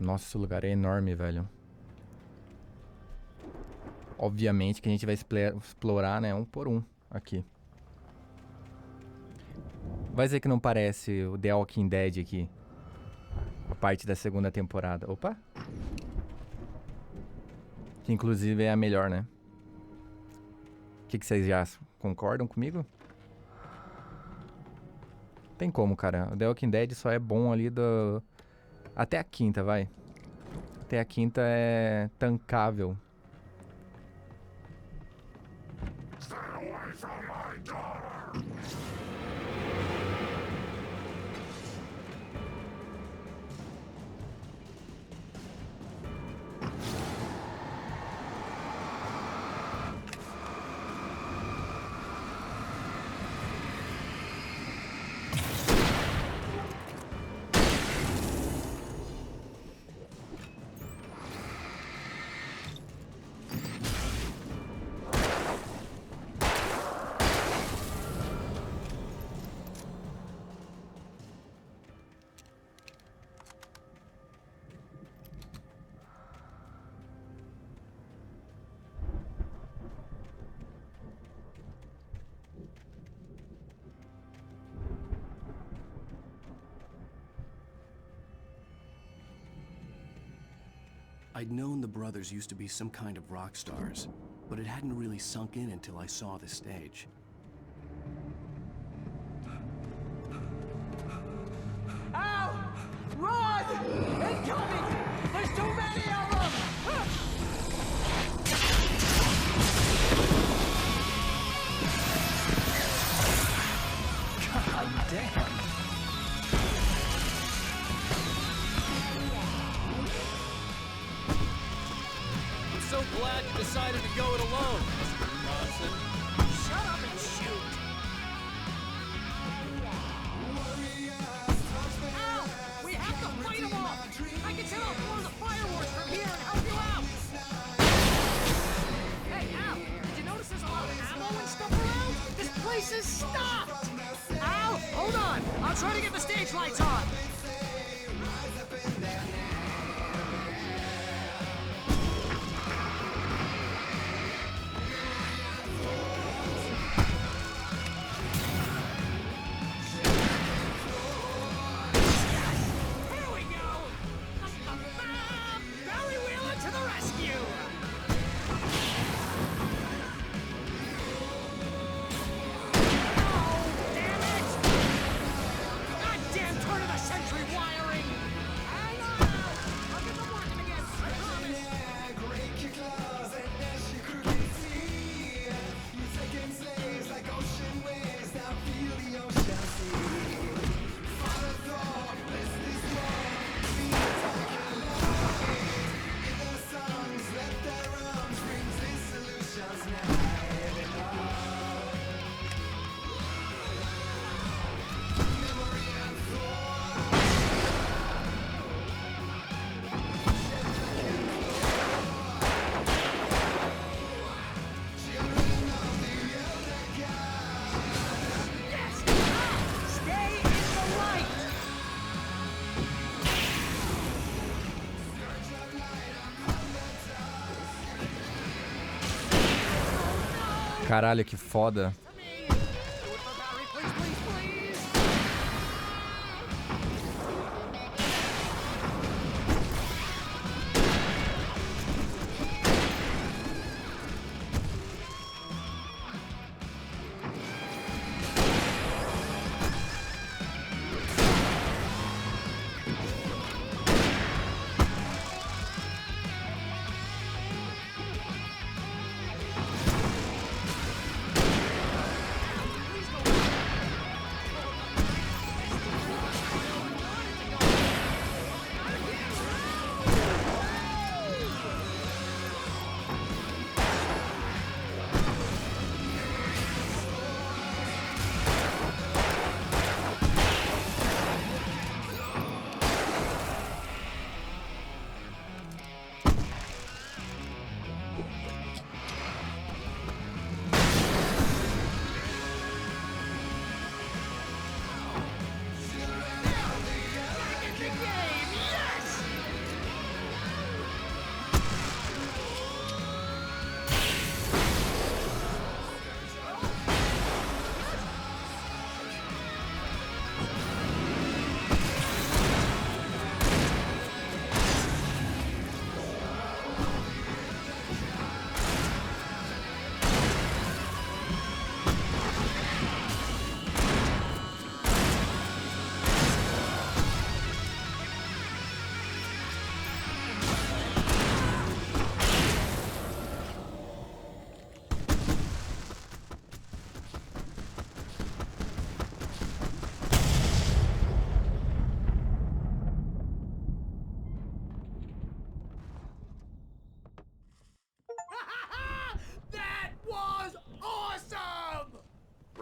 Nossa, esse lugar é enorme, velho. Obviamente que a gente vai explorar, né, um por um aqui. Vai dizer que não parece o The Walking Dead aqui. A parte da segunda temporada. Opa! Que inclusive é a melhor, né? O que vocês já concordam comigo? Tem como, cara. O The Walking Dead só é bom ali do... Até a quinta, vai. Até a quinta é tancável. Stay away from my daughter. I'd known the brothers used to be some kind of rock stars, but it hadn't really sunk in until I saw the stage. Ow! Run! Incoming! There's too many of them! God damn! So glad you decided to go it alone, Mr. Johnson. Shut up and shoot! Al! We have to fight them off! I can set off one of the fireworks from here and help you out! Hey, Al! Did you notice there's a lot of ammo and stuff around? This place is stopped! Al! Hold on! I'll try to get the stage lights on! Caralho, que foda.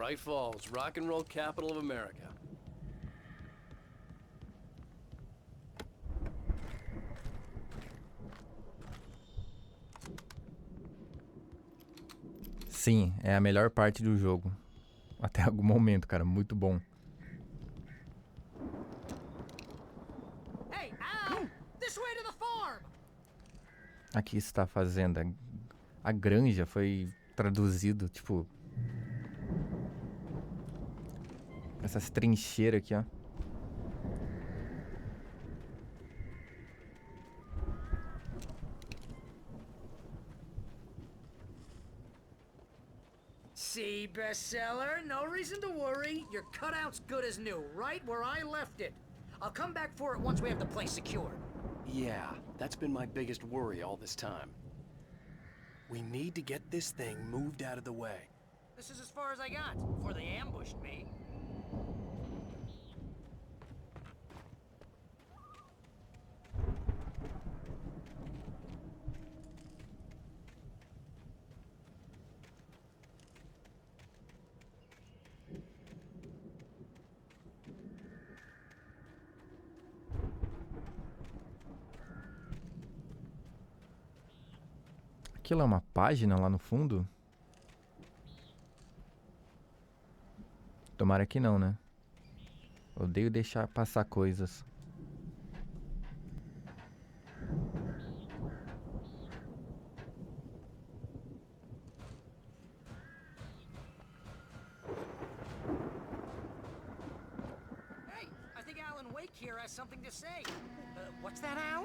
Bright Falls, rock and roll capital of America. Sim, é a melhor parte do jogo. Até algum momento, cara. Muito bom. Hey, Al! This way to the farm! Aqui está a fazenda. A granja foi traduzido, tipo... Essas trincheiras aqui, ó. See, bestseller, no reason to worry. Your cutout's good as new, right where I left it. I'll come back for it once we have the place secured. Yeah, that's been my biggest worry all this time. We need to get this thing moved out of the way. This is as far as I got before they ambushed me. Aquilo é uma página lá no fundo? Tomara que não, né? Odeio deixar passar coisas. Hey, I think Alan Wake here has something to say. What's that, Al?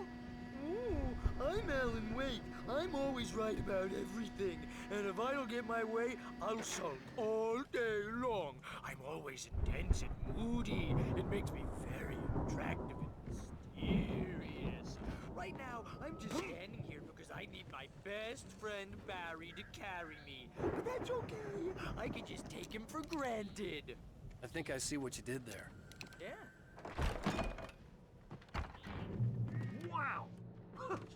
Ooh, I'm Alan Wake. I'm always right about everything. And if I don't get my way, I'll sulk all day long. I'm always intense and moody. It makes me very attractive and mysterious. Right now, I'm just standing here because I need my best friend Barry to carry me. But that's okay. I can just take him for granted. I think I see what you did there. Yeah. Wow.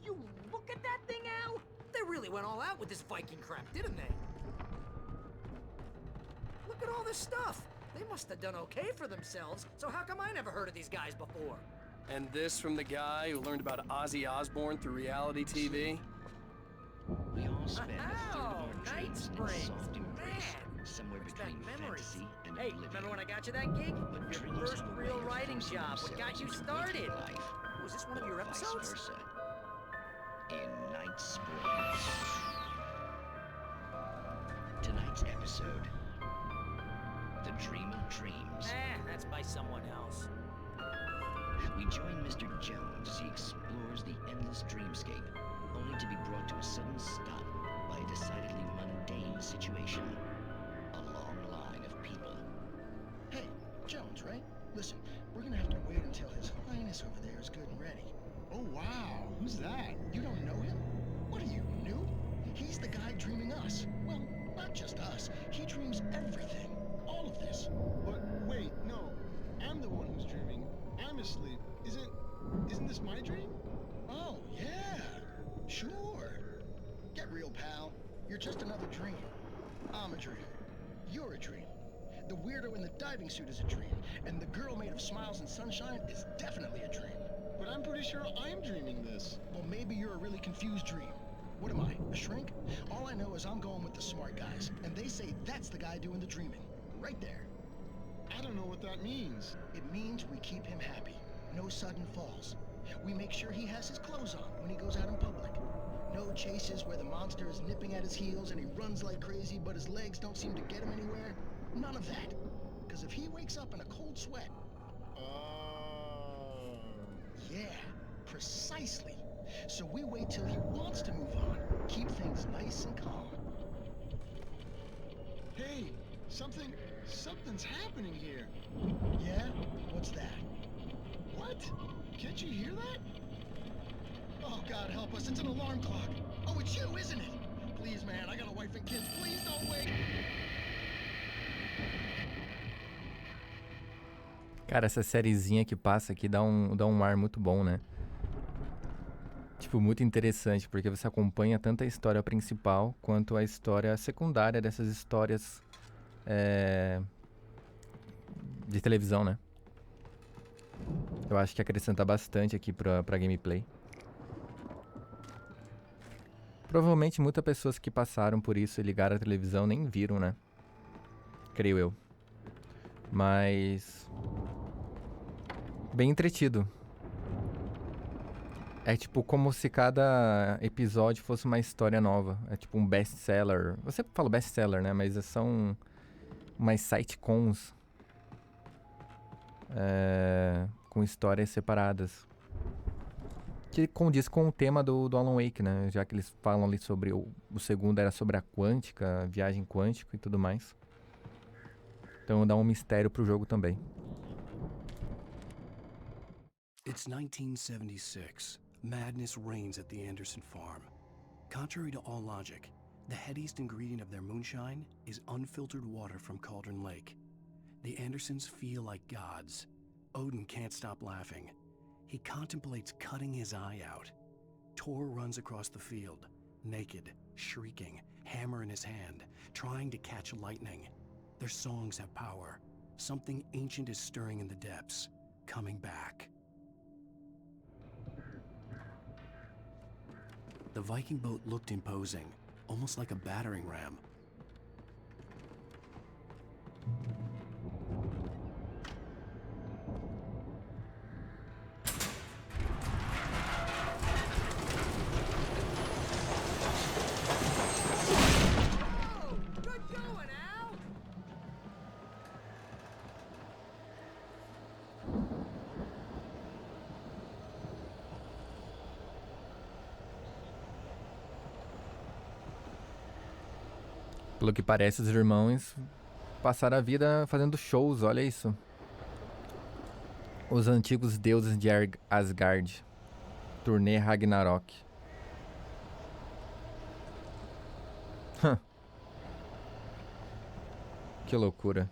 You look at that thing, Al? They really went all out with this Viking crap, didn't they? Look at all this stuff. They must have done okay for themselves, so how come I never heard of these guys before? And this from the guy who learned about Ozzy Osbourne through reality TV? We all spend a third of our Night dreams in Springs. soft embrace, Man, somewhere brings between back memories. fantasy and Hey, oblivion. remember when I got you that gig? But Your dreams first are a real way of writing forcing job. What got themselves you into started? waking life, Was this one of your or vice episodes? versa. In Night Springs. Tonight's episode, The Dream of Dreams. That's by someone else. We join Mr. Jones as he explores the endless dreamscape, only to be brought to a sudden stop by a decidedly mundane situation. A long line of people. Hey, Jones, right? Listen, we're gonna have to wait until His Highness over there is good and ready. Oh, wow. Who's that? You don't know him? What are you, new? He's the guy dreaming us. Well, not just us. He dreams everything. All of this. But wait, no. I'm the one who's dreaming. I'm asleep. Isn't this my dream? Oh, yeah. Sure. Get real, pal. You're just another dream. I'm a dream. You're a dream. The weirdo in the diving suit is a dream. And the girl made of smiles and sunshine is definitely a dream. But I'm pretty sure I'm dreaming this. Well, maybe you're a really confused dream. What am I, a shrink? All I know is I'm going with the smart guys, and they say that's the guy doing the dreaming. Right there. I don't know what that means. It means we keep him happy. No sudden falls. We make sure he has his clothes on when he goes out in public. No chases where the monster is nipping at his heels and he runs like crazy, but his legs don't seem to get him anywhere. None of that. Because if he wakes up in a cold sweat... Yeah, precisely. So we wait till he wants to move on. Keep things nice and calm. Hey, something's happening here. Yeah? What's that? What? Can't you hear that? Oh, God help us, it's an alarm clock. Oh, it's you, isn't it? Please, man, I got a wife and kids. Please don't wake. Cara, essa sériezinha que passa aqui dá um ar muito bom, né? Tipo, muito interessante, porque você acompanha tanto a história principal quanto a história secundária dessas histórias de televisão, né? Eu acho que acrescenta bastante aqui pra gameplay. Provavelmente muitas pessoas que passaram por isso e ligaram a televisão nem viram, né? Creio eu. Mas... bem entretido. É tipo como se cada episódio fosse uma história nova. É tipo um best-seller. Eu sempre falo best-seller, né? Mas são umas sitcoms com histórias separadas. Que condiz com o tema do Alan Wake, né? Já que eles falam ali sobre... O segundo era sobre a quântica, viagem quântica e tudo mais. Então dá um mistério pro jogo também. It's 1976. Madness reigns at the Anderson farm. Contrary to all logic, the headiest ingredient of their moonshine is unfiltered water from Cauldron Lake. The Andersons feel like gods. Odin can't stop laughing. He contemplates cutting his eye out. Tor runs across the field, naked, shrieking, hammer in his hand, trying to catch lightning. Their songs have power. Something ancient is stirring in the depths, coming back. The Viking boat looked imposing, almost like a battering ram. Pelo que parece, os irmãos passaram a vida fazendo shows, olha isso. Os antigos deuses de Asgard. Turnê Ragnarok. Que loucura.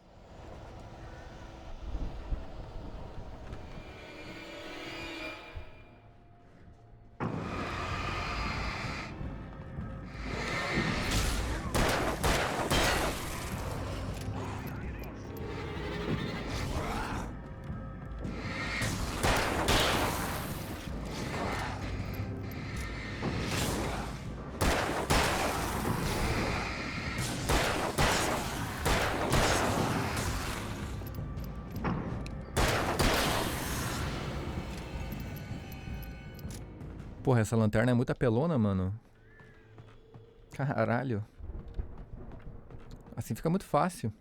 Porra, essa lanterna é muito apelona, mano. Caralho. Assim fica muito fácil.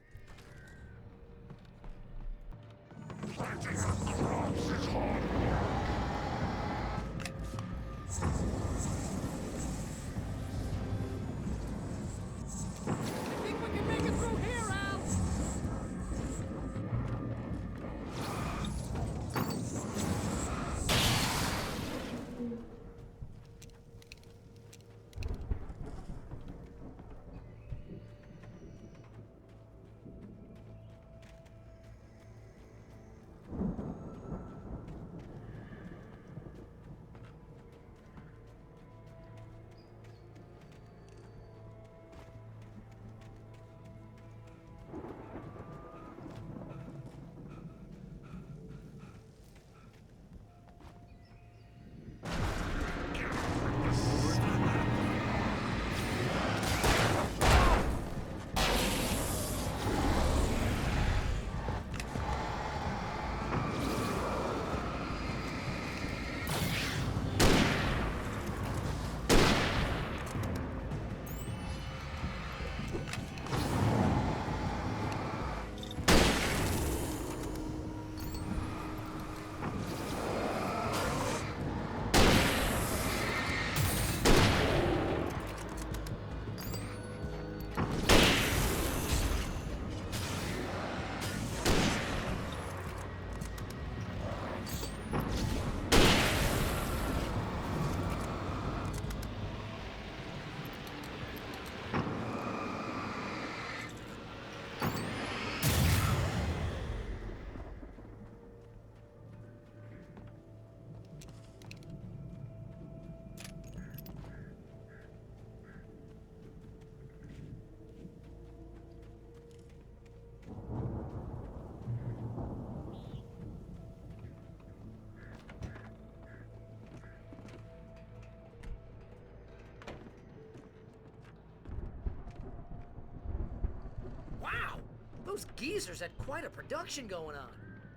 Those geezers had quite a production going on.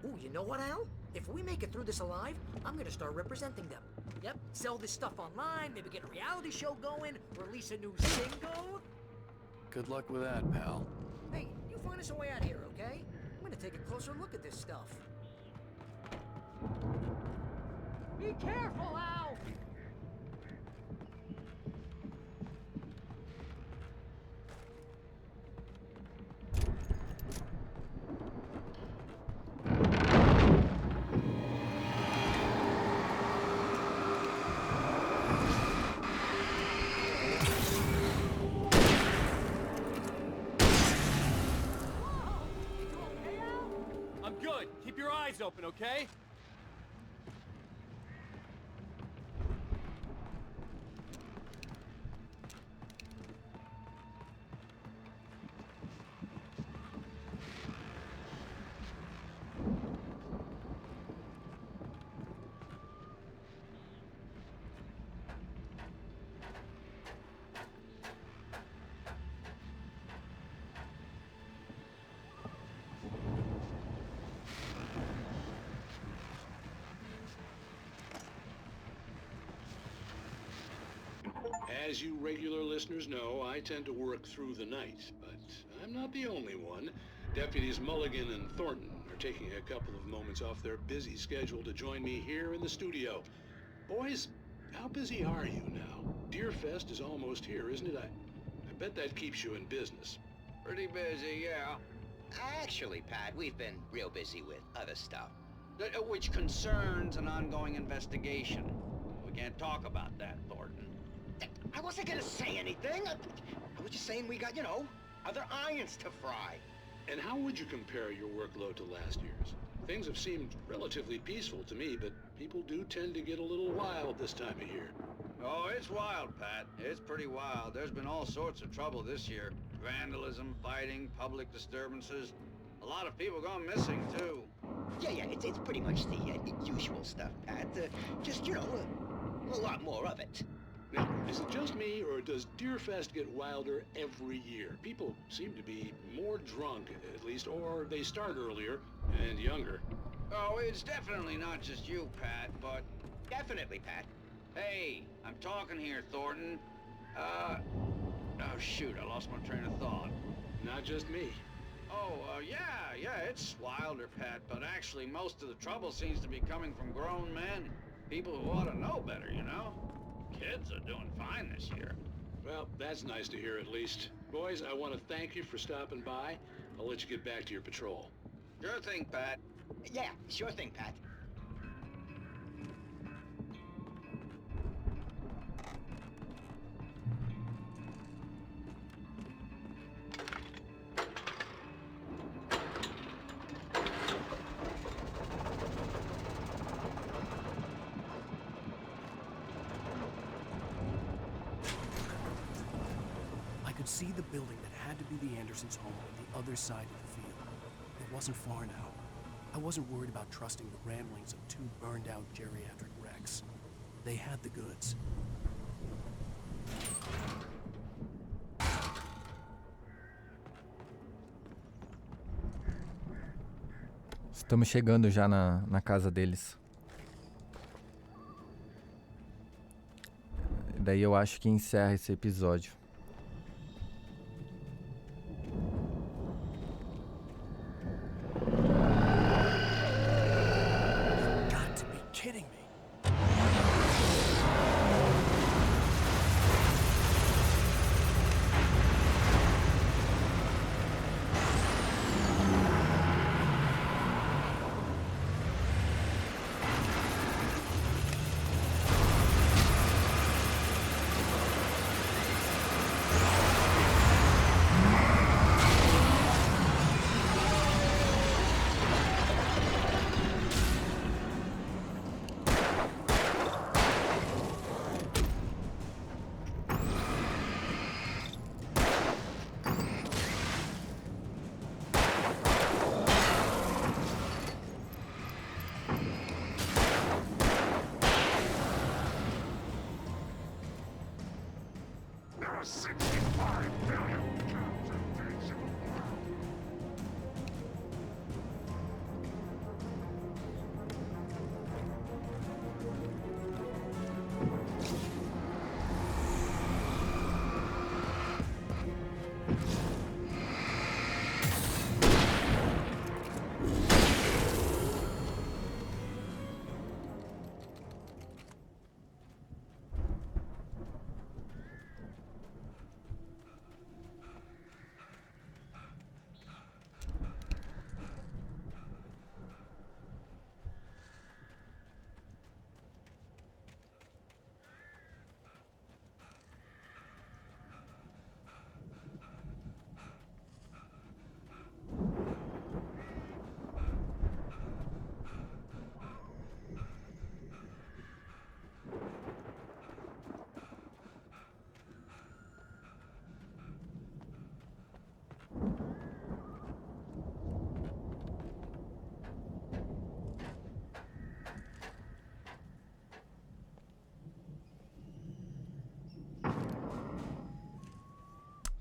Ooh, you know what, Al? If we make it through this alive, I'm gonna start representing them. Yep, sell this stuff online, maybe get a reality show going, release a new single. Good luck with that, pal. Hey, you find us a way out here, okay? I'm gonna take a closer look at this stuff. Be careful, Al! I'm good. Keep your eyes open, okay? As you regular listeners know, I tend to work through the night, but I'm not the only one. Deputies Mulligan and Thornton are taking a couple of moments off their busy schedule to join me here in the studio. Boys, how busy are you now? Deerfest is almost here, isn't it? I bet that keeps you in business. Pretty busy, yeah. Actually, Pat, we've been real busy with other stuff, which concerns an ongoing investigation. We can't talk about that, Thornton. I wasn't gonna say anything. I was just saying we got, you know, other irons to fry. And how would you compare your workload to last year's? Things have seemed relatively peaceful to me, but people do tend to get a little wild this time of year. Oh, it's wild, Pat. It's pretty wild. There's been all sorts of trouble this year. Vandalism, fighting, public disturbances. A lot of people gone missing, too. Yeah, it's pretty much the usual stuff, Pat. Just, you know, a lot more of it. Now, is it just me, or does Deerfest get wilder every year? People seem to be more drunk, at least, or they start earlier and younger. Oh, it's definitely not just you, Pat, but... Definitely, Pat. Hey, I'm talking here, Thornton. Oh, shoot, I lost my train of thought. Not just me. Oh, yeah, it's wilder, Pat, but actually most of the trouble seems to be coming from grown men. People who ought to know better, you know? Kids are doing fine this year. Well, that's nice to hear at least. Boys, I want to thank you for stopping by. I'll let you get back to your patrol. Sure thing, Pat. Yeah, sure thing, Pat. See the building that had to be the Andersons' home on the other side of the field. It wasn't far now. I wasn't worried about trusting the ramblings of two burned-out geriatric wrecks. They had the goods. Estamos chegando já na casa deles. Daí eu acho que encerra esse episódio.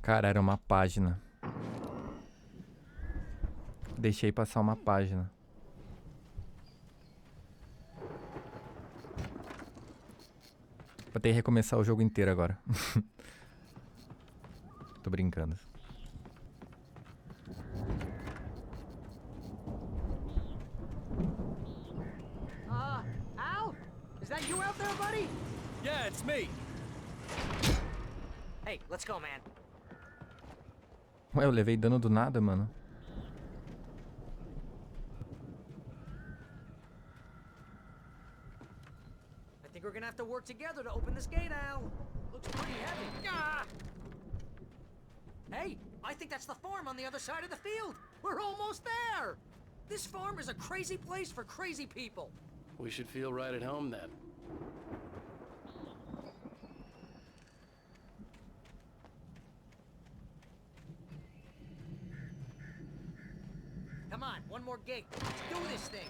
Cara, era uma página. Deixei passar uma página. Vou ter que recomeçar o jogo inteiro agora. Tô brincando. Al? Is that you out there, buddy? Yeah, it's me. Hey, let's go, man. Ué, eu levei dano do nada, mano. I think we're gonna have to work together to open this gate, Al. Looks pretty heavy. Ah! Hey, I think that's the farm on the other side of the field. We're almost there. This farm is a crazy place for crazy people. We should feel right at home then. Come on, one more gate. Let's do this thing.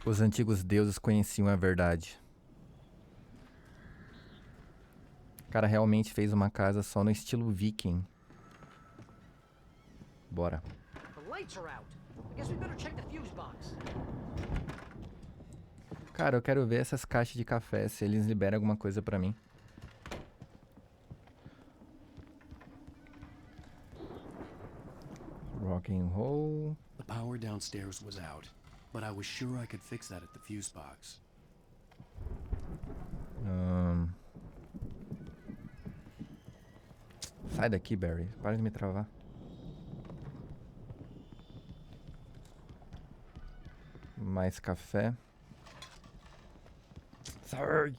Os antigos deuses conheciam a verdade. O cara realmente fez uma casa só no estilo viking. Bora. The lights are out. I guess we better check the fuse box. Cara, eu quero ver essas caixas de café, se eles liberam alguma coisa pra mim. Rock and roll. The power downstairs was out, but I was sure I could fix that at the fuse box. Sai daqui, Barry. Para de me travar. Mais café. Sai!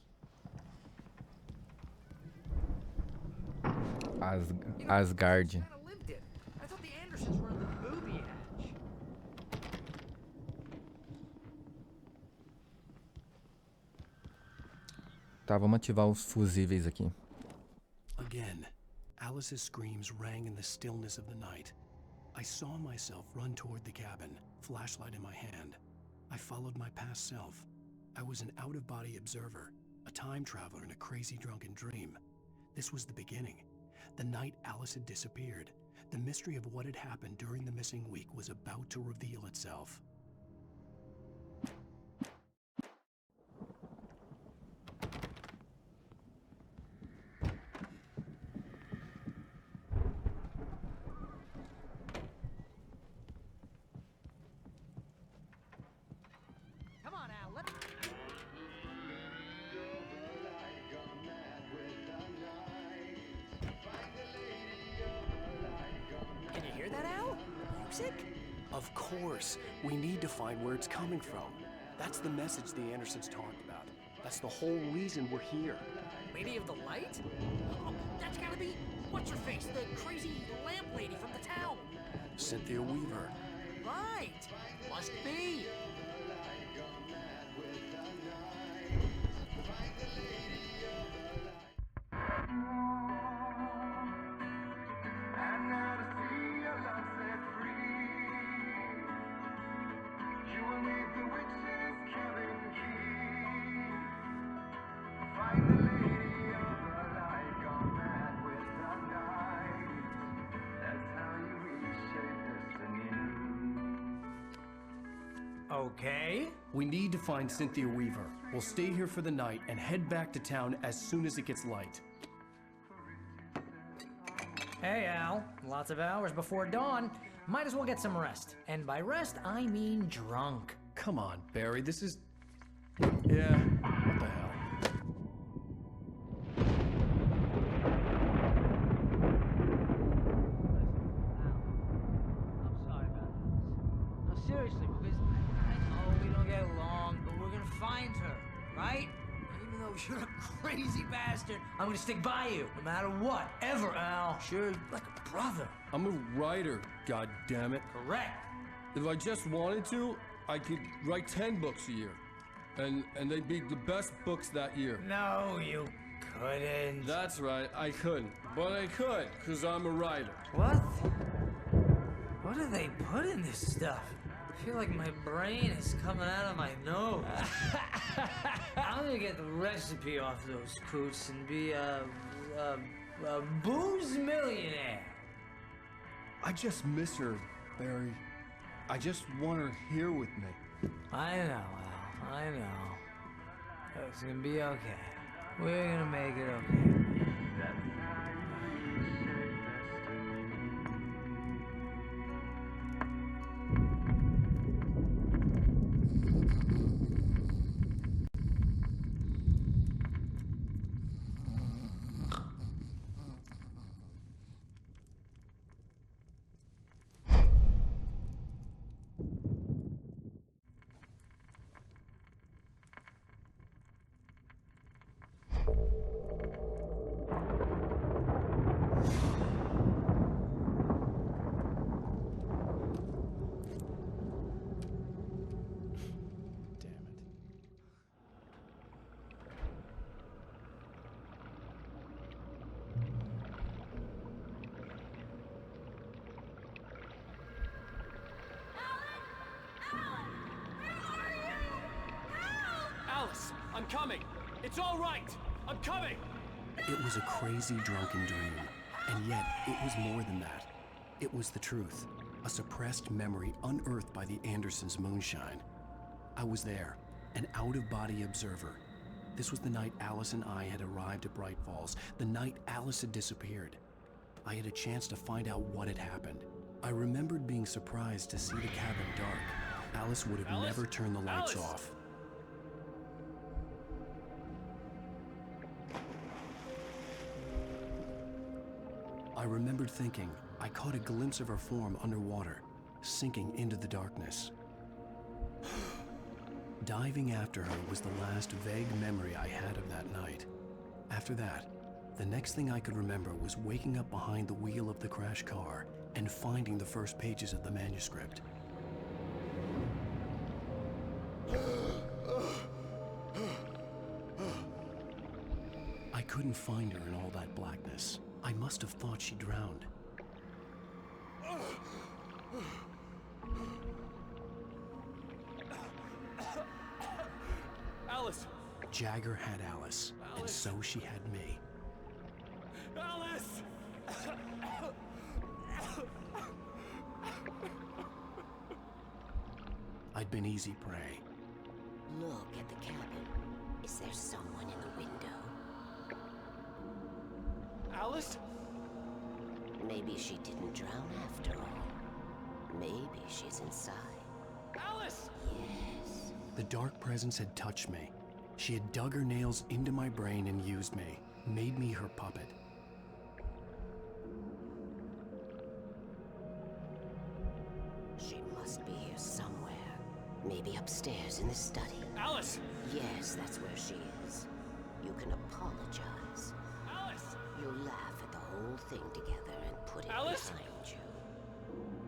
Asgard. I thought the Andersons were in the booby hatch. Tá, vamos ativar os fusíveis aqui. Again, Alice's screams rang in the stillness of the night. I saw myself run toward the cabin, flashlight in my hand. I followed my past self. I was an out-of-body observer, a time traveler in a crazy drunken dream. This was the beginning. The night Alice had disappeared. The mystery of what had happened during the missing week was about to reveal itself. Come on, Al. Let's... Can you hear that, Al? Music? Of course. We need to find where it's coming from. That's the message the Andersons talked about. That's the whole reason we're here. Lady of the Light? Oh, that's gotta be... What's her face? The crazy lamp lady from the town. Cynthia Weaver. Right. Must be. Okay. We need to find Cynthia Weaver. We'll stay here for the night and head back to town as soon as it gets light. Hey, Al. Lots of hours before dawn. Might as well get some rest. And by rest, I mean drunk. Come on, Barry, this is... Yeah, what the hell? I'm sorry about this. No, seriously, because I know we don't get along, but we're gonna find her, right? And even though you're a crazy bastard, I'm gonna stick by you, no matter what, ever, Al. Sure, like a brother. I'm a writer, goddammit. Correct. If I just wanted to, I could write 10 books a year. And they'd be the best books that year. No, you couldn't. That's right, I couldn't. But I could, because I'm a writer. What? What do they put in this stuff? I feel like my brain is coming out of my nose. I'm gonna get the recipe off those coots and be a booze millionaire. I just miss her, Barry. I just want her here with me. I know, Al. I know. It's gonna be okay. We're gonna make it okay. Alice, I'm coming. It's all right. I'm coming. It was a crazy drunken dream, and yet it was more than that. It was the truth, a suppressed memory unearthed by the Andersons' moonshine. I was there, an out-of-body observer. This was the night Alice and I had arrived at Bright Falls, the night Alice had disappeared. I had a chance to find out what had happened. I remembered being surprised to see the cabin dark. Alice would have never turned the lights off. I remembered thinking I caught a glimpse of her form underwater, sinking into the darkness. Diving after her was the last vague memory I had of that night. After that, the next thing I could remember was waking up behind the wheel of the crashed car and finding the first pages of the manuscript. I couldn't find her in all that blackness. I must have thought she drowned. Alice! Jagger had Alice, and so she had me. Alice! I'd been easy prey. Look at the cabin. Is there someone in the window? Alice? Maybe she didn't drown after all. Maybe she's inside. Alice! Yes. The dark presence had touched me. She had dug her nails into my brain and used me, made me her puppet. She must be here somewhere. Maybe upstairs in the study. Alice! Yes, that's where she is. You can apologize. Alice! You'll laugh at the whole thing together and put it Alice? behind you.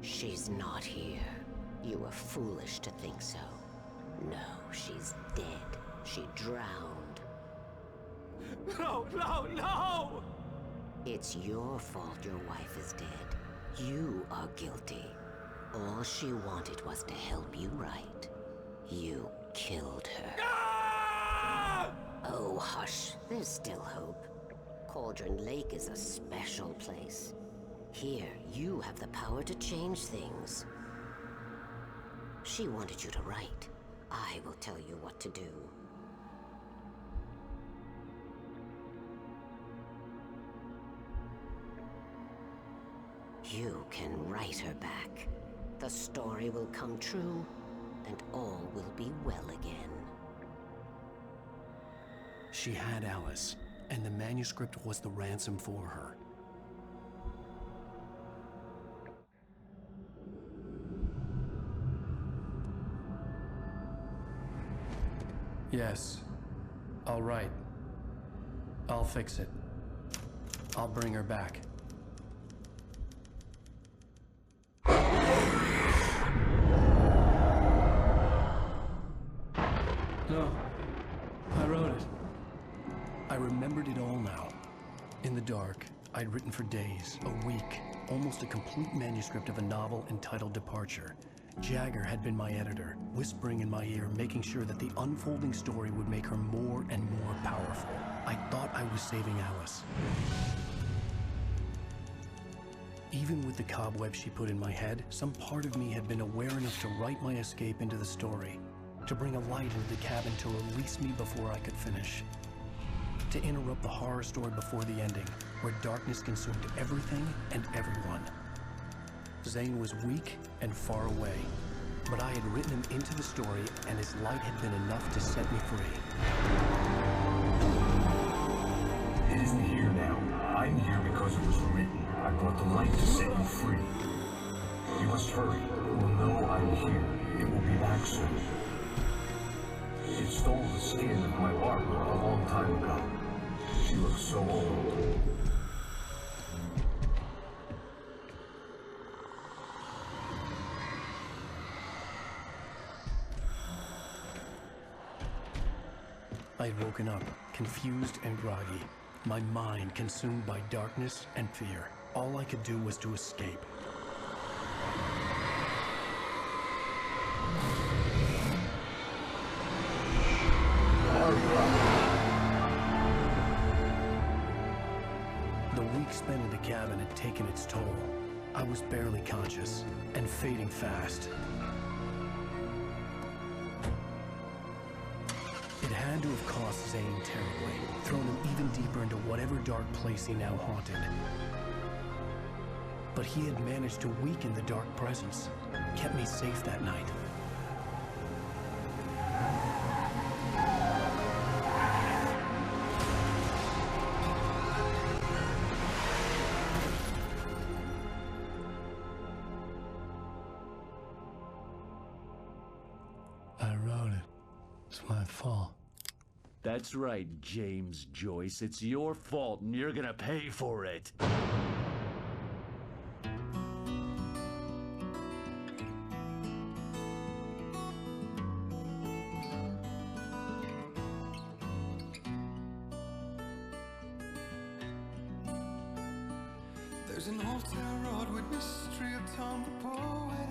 She's not here. You were foolish to think so. No, she's dead. She drowned. No, no, no! It's your fault your wife is dead. You are guilty. All she wanted was to help you right. You killed her. Ah! Oh, hush. There's still hope. Cauldron Lake is a special place. Here, you have the power to change things. She wanted you to write. I will tell you what to do. You can write her back. The story will come true, and all will be well again. She had Alice, and the manuscript was the ransom for her. Yes. All right. I'll fix it. I'll bring her back. No. I wrote it. I remembered it all now. In the dark, I'd written for days, a week, almost a complete manuscript of a novel entitled Departure. Jagger had been my editor, whispering in my ear, making sure that the unfolding story would make her more and more powerful. I thought I was saving Alice. Even with the cobweb she put in my head, some part of me had been aware enough to write my escape into the story, to bring a light into the cabin to release me before I could finish, to interrupt the horror story before the ending, where darkness consumed everything and everyone. Zane was weak and far away, but I had written him into the story, and his light had been enough to set me free. It isn't here now. I'm here because it was written. I brought the light to set you free. You must hurry. It will know I'm here. It will be back soon. It stole the skin of my Barbara a long time ago. She looks so old. I had woken up, confused and groggy, my mind consumed by darkness and fear. All I could do was to escape. The week spent in the cabin had taken its toll. I was barely conscious and fading fast. It had to have cost Zane terribly, thrown him even deeper into whatever dark place he now haunted. But he had managed to weaken the dark presence, kept me safe that night. I wrote it. It's my fault. That's right, James Joyce. It's your fault, and you're gonna pay for it. There's an old town road with mystery of Tom the poet